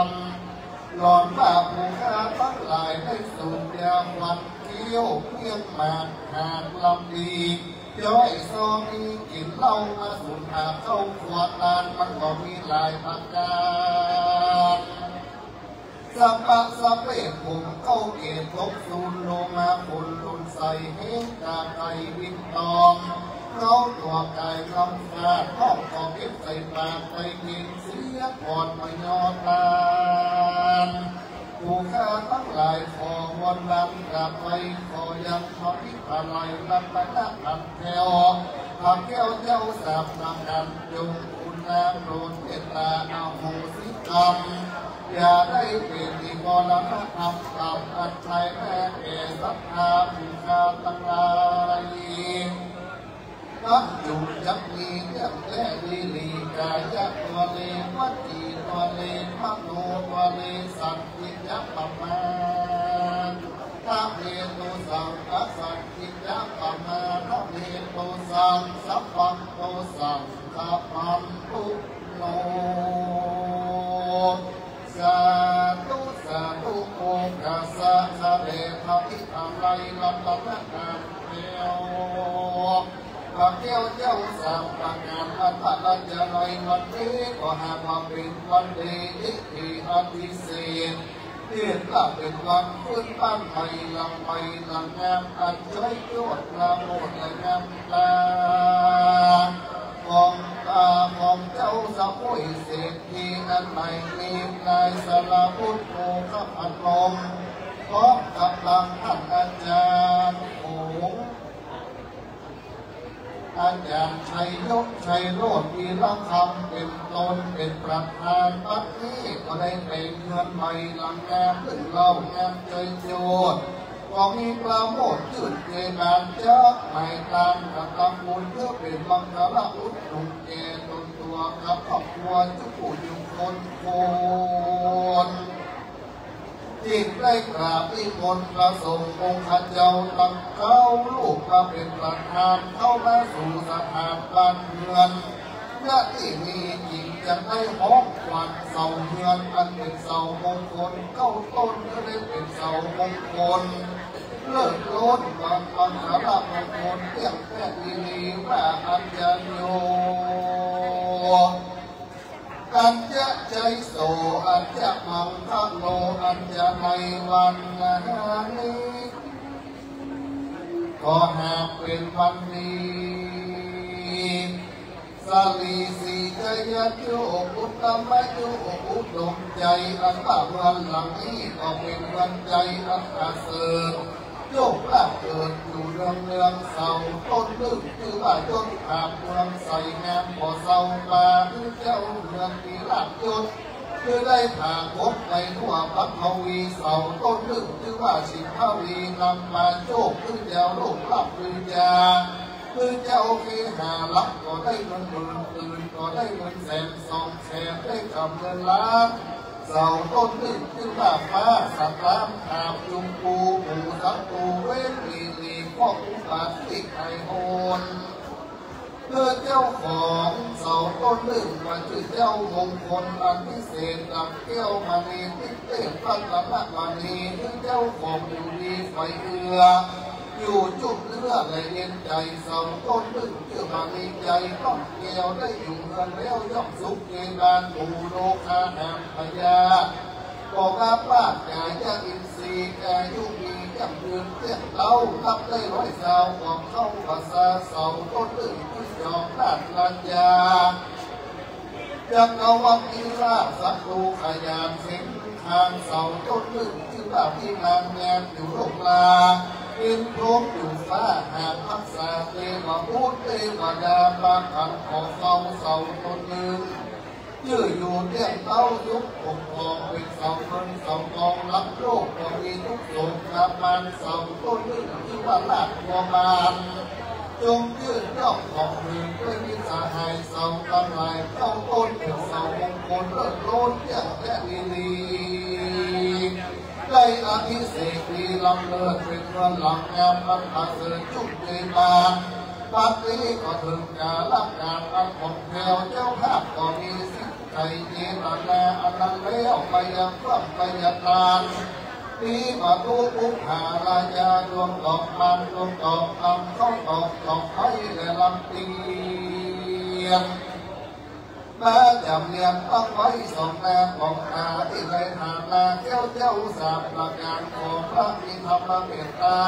ำหลอนบาปผู้ฆ่าทั้งหลายได้สูญยาวันเกี้ยวเพียงหมากหากลำดีย้อยซอมีกินเหล้ามาสูญหาเข้าขวดนานมันก็มีหลายประการสัพพะสัพเพผมเข้าเกตลบซูนโลมาผลลุนใส่เฮงกาไก่วินตองเขาตัวไก่คำขาดห้องก็เก็บใส่ปากไปกินเสียก่อนไม่ยอมตานผู้ฆ่าทั้งหลายขอวันนั้นกลับไปขอยังขอพิพาไลรับไปนักขัดแก้วขัดแก้วเจ้าสาบนำกันจงคุณน้ำโดนเจตาเอาโหสิกรรมอย่าได้เป็นอีกบรณธรรมกับอันใช้แม่แก่ศรัทธาผู้ฆ่าทั้งหลายนักจุดจักมีเรื่องแท้ลีลีกายะตัวเลวัจจีตัวเลมโนตัวเลสัตติยัปปมาถ้าเมตุสังกัสสัตติยัปปมาถ้าเมตุสังสัพพังโตสังสัพพังทุโนสาธุสาธุโอกัสสะสะเดภะพิธาไลลัตตะนาเทวพระเจ้าเจ้าสามประงานอันพระราชาในวันนี้ก็หากว่าเป็นวันดีที่อภิเษกเทียนละเป็นวันฟื้นบ้านใหม่ลำใหม่ลำงามอันช่วยยอดงามโมดและงามตาของเจ้าสะพุยเศรษฐีอันใหม่มีนายสารพุทธโมขพันลมพร้อมกำลังท่านอาจารย์โออาจารย์ชัยยกชัยโรจน์วีระคำเป็นตนเป็นประธานปัดนี้ก็ได้เป็นเงินใหม่หลังงานขึ้นเล่างานใจโยดก็มีปราโมทยืดเจบานเจ้าใหม่ตามกับตำบุญเพื่อเป็นบังคาระอุดหนุนแก่ตนตัวกับครอบครัวทุกผู้ยุคนคนจิตได้กราบที่คนประสงค์องค์ข้าเจ้าตั้งเข้าลูกมาเป็นประธานเข้ามาสู่สถานบ้านเมืองเมื่อที่มีจริงจะได้ห้องควันเสาเมืองอันเป็นเสามงคลเข้าต้นก็ได้เป็นเสามงคลเลิศล้นบางปัญหาละมงคลเที่ยงแท้ดีว่าอัญญโยอัญญใจโสอัญญมังคะโลอัญญในวันนี้ก็หากเป็นวันนี้สาลีสีใจยัดโยอุตตมะโยอุดมใจอันว่าวันหลังนี้ก็เป็นวันใจอันประเสริฐโยกละเกิดอยู่เรื่องเสาต้นลึกคือว่าต้นขาบเมืองใส่งามพอเสามาเจ้าเมืองมีลาบยศคือได้ผ่าพบในทั่วพัทวีเสาต้นลึกคือว่าสิงห์วีนำมาโจกคือเจ้าลูกหลับวิญญาคือเจ้าเคหาลับก็ได้เงินหมื่นตื่นก็ได้เงินแสนสองแสนได้กำเงินล้านเสาต้นลึกคือว่าฟ้าสัตว์ล้ำขาบยุงปูหมูสัตว์ตูเว้นลีพ่อผู้บาดติดไอโอนเพื่อเจ้าของเสาต้นลึกมาชื่อเจ้ามงคลอันพิเศษกับแก้วมณีติเต้พันละมณีคือเจ้าของอยู่ดีไฟเอืออยู่จุดเลือดและเย็นใจเสาต้นลึกเชื่อมามีใจต้องแก้วได้อยู่กันแล้วย่อมสุขเกบานบูโลคาแห่งพญาบอกว่าป้ากายะอินทรีย์กายุมี อย่างเดือนเตี้ยเต้ารับได้ร้อยสาวของเข้าภาษาเสาต้นตึงที่ยอมด้านลัญญายังเอาวังอีราสักดูขยานเส้นทางเสาต้นตึงที่ว่าที่นางแงมอยู่โลกลาอินพรมอยู่ฟ้าหาพักษาเทวพุทธเทวดาบางขันของเขาเสาต้นตึงยืดอยู่เตี้ยเต้ายุคปกครองเป็นเสาเงินเสากองรับโลกก็มีทุกโศกนามันเสาต้นตึงที่ว่าลาดบัวบานจงยืดย่อของมือด้วยมิสหายเสาตั้งหลายเข้าต้นเป็นเสามงคลเลิศโลดเที่ยงและลีลีได้อภิเษกดีลำเลิศเป็นวันหลังงามบรรพเสริฐจุดเดบานปัจจุบันก็ถึงการรับงานอันของแถวเจ้าภาพก็มีสิทธิ์ใจเย็นนาอันนั้นแล้วไปยังความไปยังนานปีมาตุปุหาราชาดวงดอกมันดวงดอกทำเข้าดอกดอกไม้และลำเตียงมาจำเนียนตั้งไว้สองนาของนาที่ไรหานาเจ้าเจ้าสามประการของพระมีธรรมเมตตา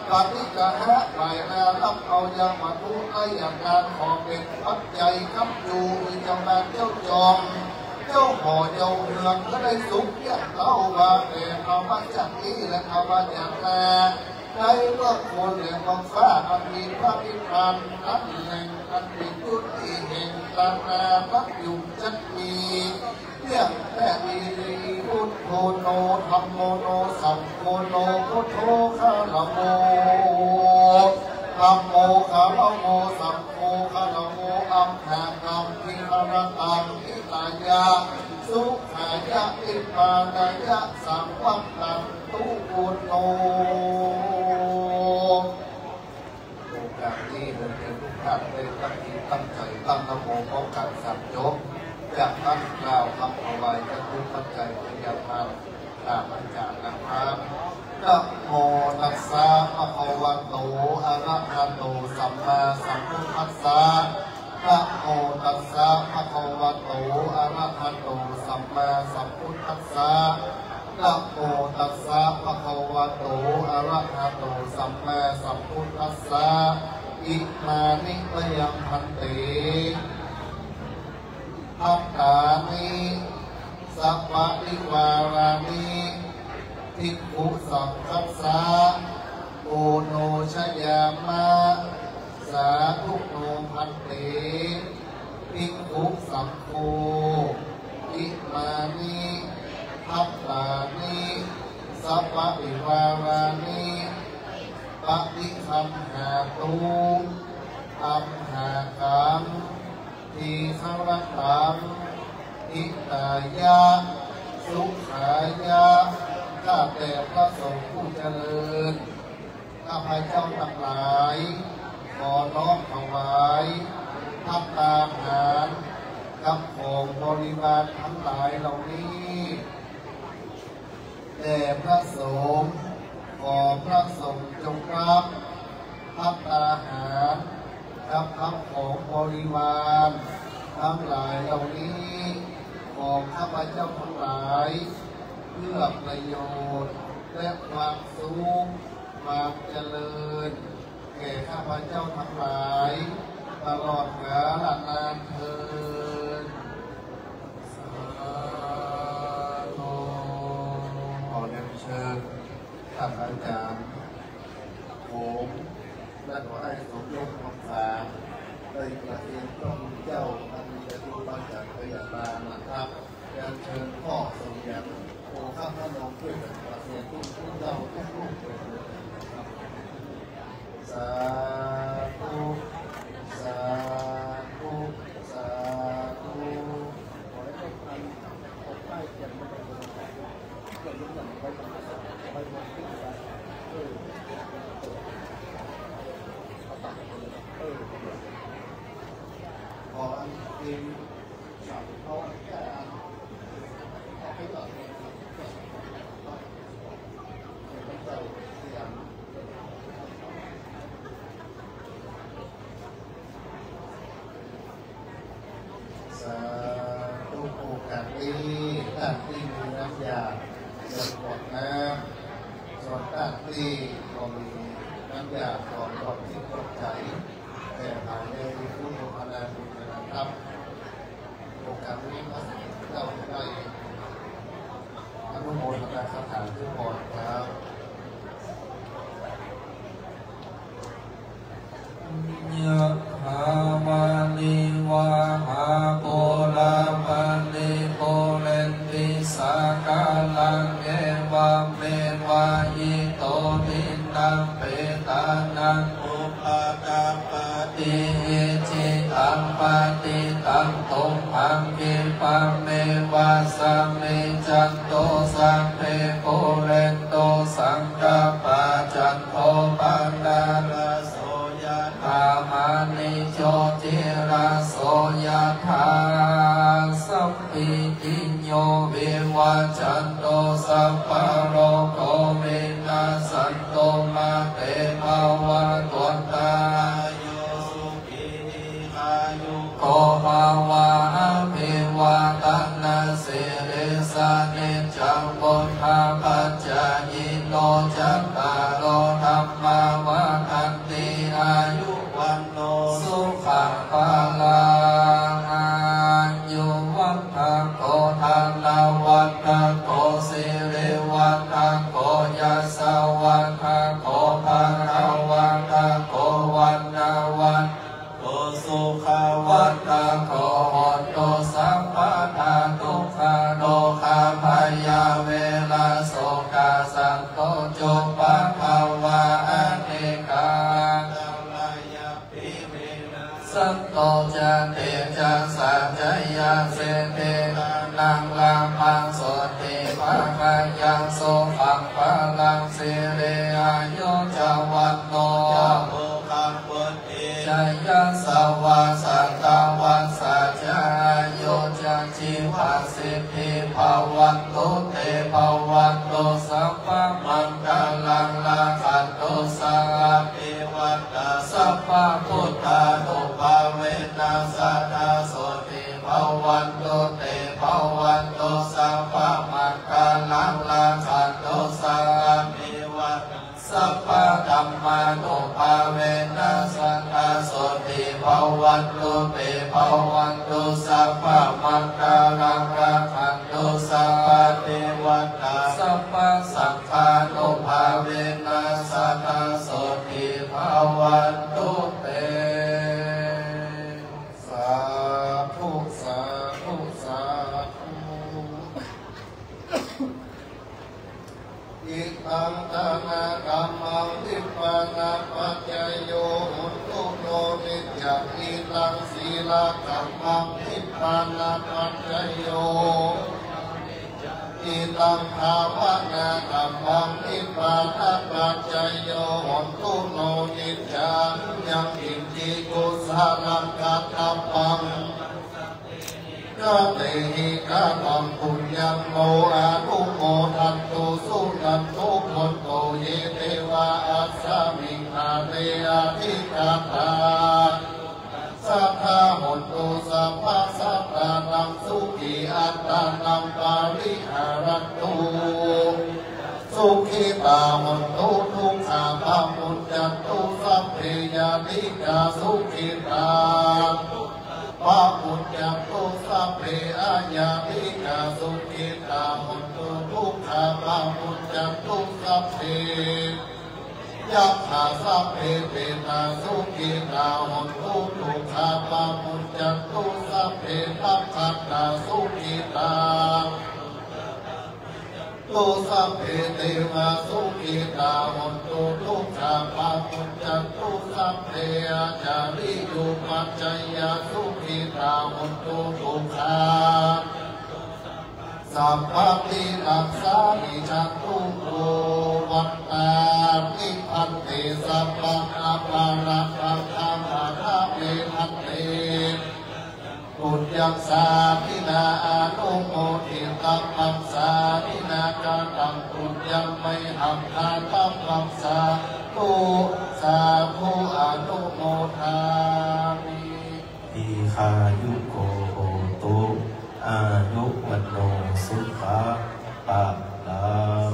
ปฏิกะหะไหลนารับเอายังมาทุกข์ในอย่างการของเป็นปัจจัยคำจูมีเจ้านาเจ้าจอมเจ้าห่อเจ้าเรืองก็ได้สุขอย่างเท่าว่าแต่เขามาจากนี้และเขามาจากนาในเมื่อคนเหลือของฟ้าอันมีพระนิพพานอันแห่งอันมีจุดที่แห่งตานาพักอยู่จักมีเรื่องแค่ดีพุทโธโนธรรมโนสังโฆโนพุทโธข้าละโมธรรมโมข้าละโมสังโฆข้าละโมอัมหากัมพิหารตังอิตายะสุขายะอิปานายะสังวัตตังตุปุโนโอกาสนี้เดินเดินทุกท่านได้ตั้งจิตตั้งใจตั้งนะโมป้องกันสัมยกจากนั้นกล่าวคำเอาไว้จะทุกปัจจัยพยาธรรมตามอาจารย์นะครับนะโมตัสสะภะคะวะโตอะระหะโตสัมมาสัมพุทธัสสะนะโมตัสสะภะคะวะโตอะระหะโตสัมมาสัมพุทธัสสะนะโมตัสสะภะคะวะโตอะระหะโตสัมมาสัมพุทธัสสะอิมานิมยังพันติอัตตานิสัพพะริวารานิภิกขุสังฆัสสะโอโนชยามะสาธุโนพันติภิกขุสังโฆอิมานิอัตตานิสัพพะริวารานิปฏิคัมหาตุอัมหากัมทีฆรตังอิตายะสุขายะข้าแต่พระสงฆ์ผู้เจริญข้าพเจ้าทั้งหลายขอน้อมถวายภัตตาหารกับของบริวารทั้งหลายเหล่านี้แด่พระสงฆ์ขอพระสงฆ์จงรับภัตตาหารกับคำของบริวารทั้งหลายเหล่านี้ของข้าพเจ้าทั้งหลายเพื่อประโยชน์และความสุขความเจริญแก่ข้าพเจ้าทั้งหลายตลอดกาลนานเทอญสาธุขอเรียนเชิญท่านอาจารย์ผมและขอให้สมยศของสาได้ประเคนพระคุณเจ้าท่านมีอายุมาจากพยาบาลนะครับเรียนเชิญพ่อสมเด็จโอข้าพระนองด้วยประเคนทุกเจ้าทุกรูปเลยนะครับสาธุสาธุสาธุขอให้ทุกท่านออกไปเก็บมันเกิดรุ่งเรืองไปหมดทุกอย่างขออันเป็นสัมภาระแก่ให้ต่อไปเจ้าเสียงสาธุโอกาสนี้ท่านที่มีน้ำยาเกิดกดน้ำ ส่วนด้านที่ก็มีน้ำยาของความที่ตกใจแต่ภายในมีผู้ลงคะแนนบุญนะครับโอกาสนี้ก็เราได้อนุโมทนาสถานที่ก่อนครับ ยะถาวาลิวาหาปุราปาริปุเรนติสากาลังเอวะเมวะอิโตทินังเปตานังอุปาตาปฏิจิตังปฏิตังตุมหังกิปะเมวะสัมมิจันโตสัพเพปุเรนโตสังฆปะจันโทปนาราโสธามานิโชติราโสยธาสัพพิติโยวิวัจจันโตสัพพะโรโควินาศโตมาเตภวัตวันตายโสุขิอายุโกภาวะอภิวาทนาสิริสานิจังบุญภาปัจจายโนจัตตารโอธรรมาวะทันติอายุวันโนสุขังภาลังอายุวัฏฏโกธนาวัฏฏโกสิริวัฏฏโกยัสสวัฏฏโกภะคะวัฏฏโกวันนาวัฏโกสุขวัฏฏโกโหตุสัพพะทาทุกขโลกาภยาเวลาโสกาสันโตจุปะภาวะอเนกาสันโตจะเตจะสัจจยาเสเตนังลามังโสติภะคะยังโสภังพลังสิเรอายุจวันโนจายาสวาสัตตวัสสะจายโยจะจิวัสิทธิภาวันตุเตภาวันตุสัพพมังคลังลาคันตุสัพพิวัตตสัพพพุทธานุภาเวนัสสะทาโสติภาวันตุเตภาวันตุสัพพมังคลังลาคันตุสัพพิวัตตสัพพะธัมมานุภาเวนัสสะทาโสติภาวันตุเตภาวันตุสัพพมังคลังลาคันตุสัพพะวัตตาสัพพะสังฆานุภาเวนัสสะทาโสติภาวันตุเตสาธุสาธุสาธุอิทังตนะกัมมังทิปานะปัจจโยหุตุโนนิจจอิทังศีลกัมมังทิปานะปัจจโยอิทังภาวนากัมมังทิปานะปัจจโยหุตุโนนิจจยังอิจิกุสาลังกัตถัมมังกะเตหิกะตังปุญญังโมอานุโมทันตุสุนันตุคนโตเยเทวะอัสสมิงนาเตอาทิกาตาสัทธาหุนตุสัพพะสัตตานังสุขีอัตตานังปาริหารันตุสุขีตาหุนตุทุกขาภามุจจันตุสัพเพยานิกาสุขีตาภามุจจันตุสัพเพอาญาติกาสุขิตาหุนตุทุกขาภามุจจันตุสัพเพยัคขาสัพเพเปตาสุขิตาหุนตุทุกขาภามุจจันตุสัพเพตัพพัตตาสุขิตาตุสัพเพเทวะสุขิตาหุนตุทุกขาภามุจจันตุสัพเพอาจาริยุปัจจยาสุขิตาหุนตุทุกขาสัพพะทิรักษามิจันตุโกวัตตานิพันเตสัพพะอาภาระปังธรรมะทัพเมทัพเตปุญญังสาธินาอานุโมทิตังมังสาธินากาตังปุญญังไม่หัมทาตังมังสาธุสาธุอนุโมทามิอิคายุโกโหตุอายุวันโนสุขะปะลัง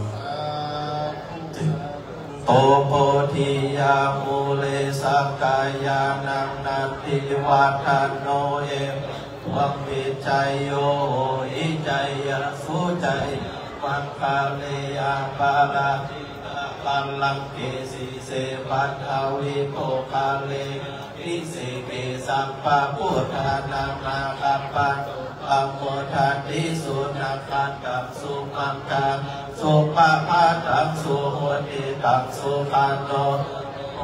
โตโพธิยามูเลสักกายานังนันติวัฏันโนเอวังวิจัยโยอิจัยยสุจัยมังคาเลยาปาลาปัลลังเกสีเสปัตอาวิโภคาเลวิเสเกสัมปะพุทธานามาคัปปะปัมโมทันติสุนัขันตังสุมังคังสุปะพาตังสุโหติตังสุขันโต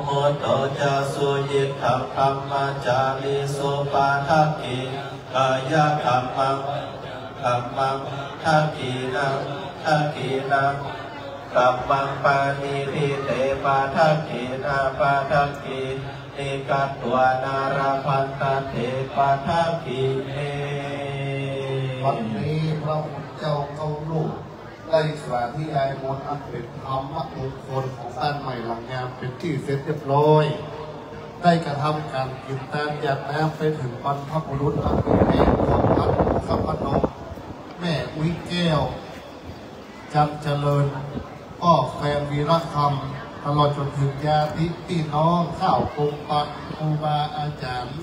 โหโตจะสุยิตถังธรรมจาริสุปาทักขิกายธรรมังทักขินังกัมมังปานิทิเตปาทักขินาปาทักขินิกัตตวานาราพันตเถปาทักขิเนวันนี้พระพุทธเจ้าเขาลูกได้สาธยายมนต์อันเป็นธรรมมงคลของท่านใหม่หลังงานเป็นที่เสร็จเรียบร้อยได้กระทำการกินตามหยาดน้ำไปถึงบรรพบุรุษอันเป็นแม่ของพระสัมพันธ์แม่อุ้ยแก้วจันเจริญพ่อแฟนวีรคำตลอดจนถึงญาติพี่น้องข้าวปงปันครูบาอาจารย์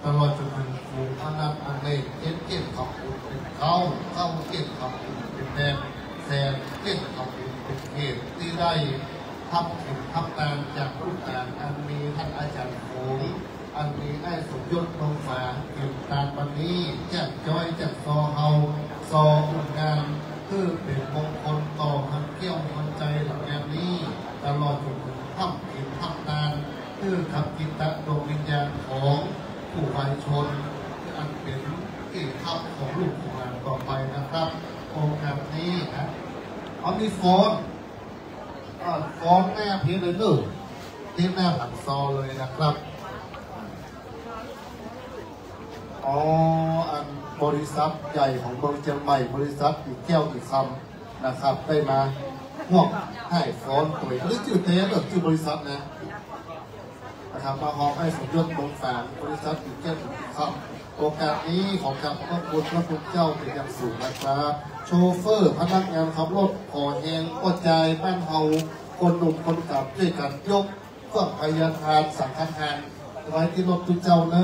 ตลอดจนถึงครูพนักอันเอกเก็บของคุณเป็นเข้าเก็บของคุณเป็นแดนแทนเก็บของคุณเป็นเหตุที่ได้ทำถึงทำตามจากลูกหลานอันมีท่านอาจารย์โขงอันมีได้สมยศลงฝาเก็บตามวันนี้จากจ้อยจากซอเฮาซออุ่นงานเพื่อเป็นมงคลต่อมันเกี่ยวมันใจหลังงานนี้ตลอดจนถึงทำกินทำตานเพื่อขับกิตะดวงวิญญาณของผู้วายชนอันเป็นเอกภาพของลูกของหลานต่อไปนะครับโองค์การนี้นะเอามีฟ้อนหน้าเพียงเลยหนึ่งที่หน้าหลังซอเลยนะครับอันบริษัทใหญ่ของเมืองเชียงใหม่บริษัทอีกแก้วอีกคำนะครับได้มาห่วงให้ฟ้อนตัวหรือชื่อเต้แบบชื่อบริษัทนะครับมาหอมให้สมยศลงฝางบริษัทอีกแก้วอีกคำโอกาสนี้ของการขอบคุณพระพุทธเจ้าเป็นอย่างสูงนะครับโชเฟอร์พนักงานขับรถขอแหงก็ใจบ้านเฮาคนหนุ่มคนกลับด้วยกันยกเครื่องพยาทานสังฆทานไว้ที่รถทุกเจ้าเน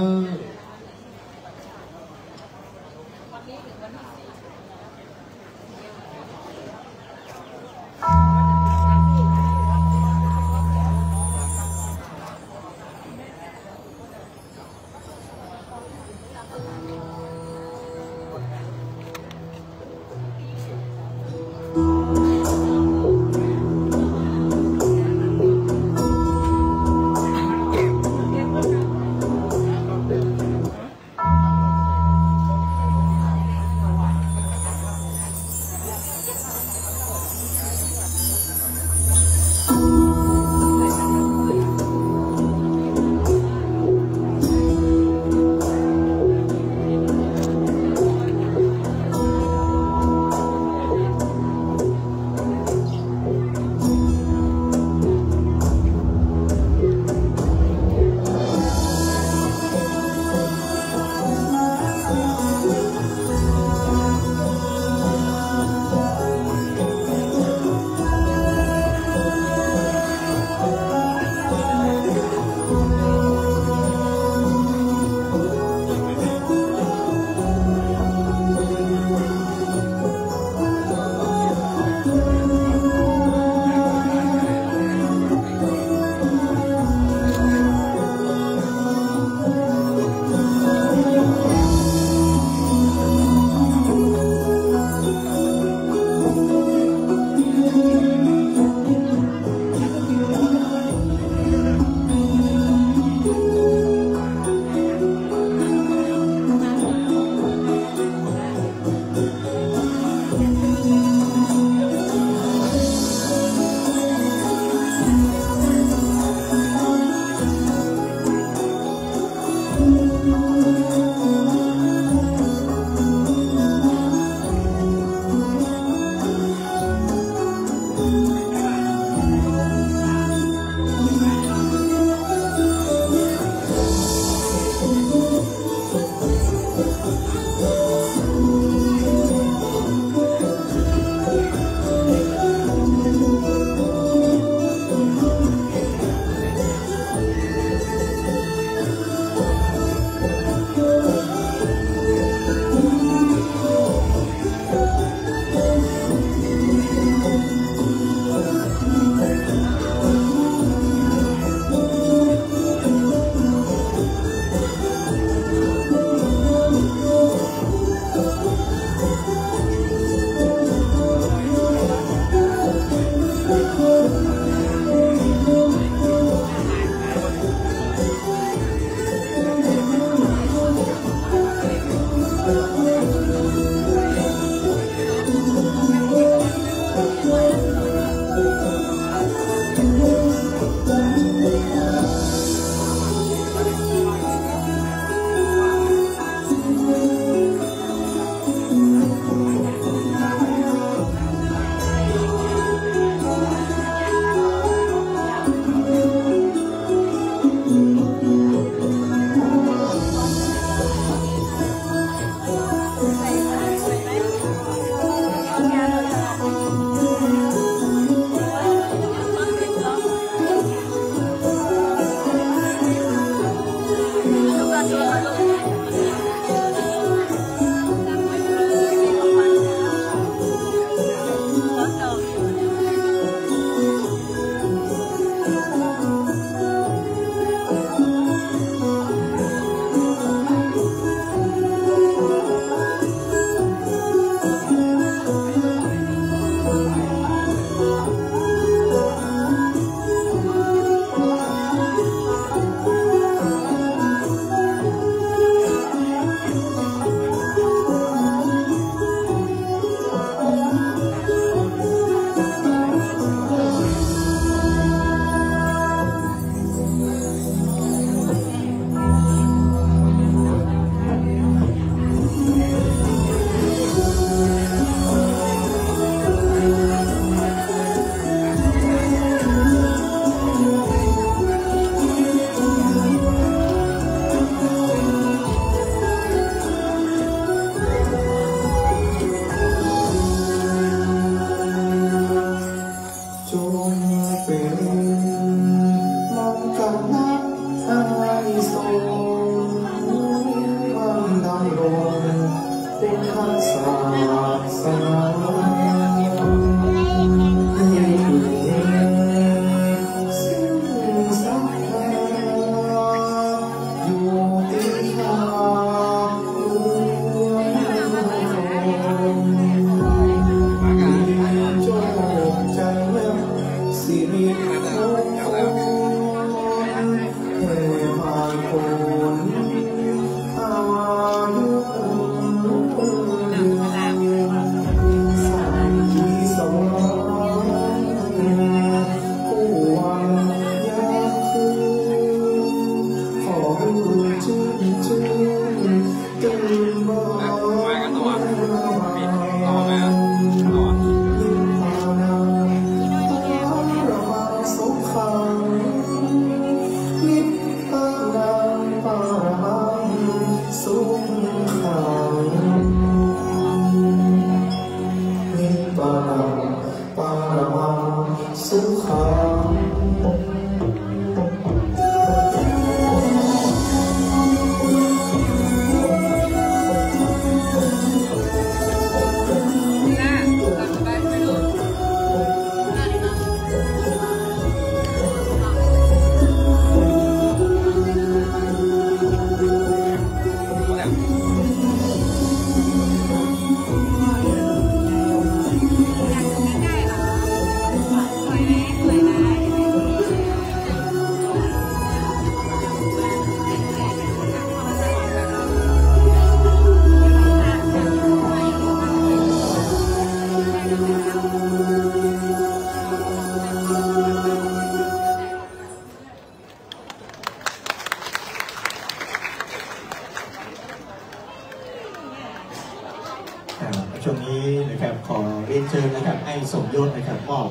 ช่วงนี้นะครับขอเรียนเชิญนะครับให้สมยศนะครับมอบ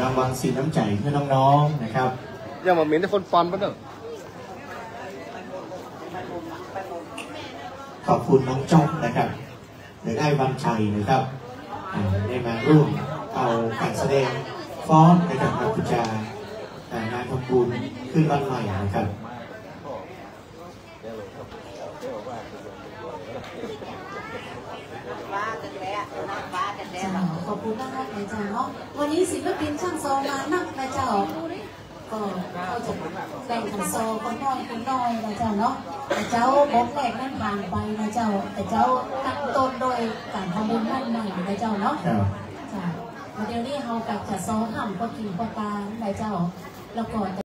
รางวัลสินน้ำใจเพื่อน้องๆนะครับอย่ามาเหม็นแต่คนฟันปะเนอะขอบคุณน้องจ๊อกนะครับหรือไอ้วันชัยนะครับได้มาร่วมเอาการแสดงฟ้อนนะครับมาบูชางานทำบุญขึ้นบ้านใหม่นะครับขอบคุณมากนะเจ้าเนาะวันนี้ศิลปินช่างโซมานักนะเจ้าก็จะแบ่งกันโซคนน้อยนะเจ้าเนาะแต่เจ้าบอกแรกนั่นผ่านไปนะเจ้าแต่เจ้าตั้งต้นโดยการทำบุญนั่นใหม่นะเจ้าเนาะจ้าเดี๋ยวนี้เรากับจะโซห่ำก็กินก็ตานะเจ้าแล้วก็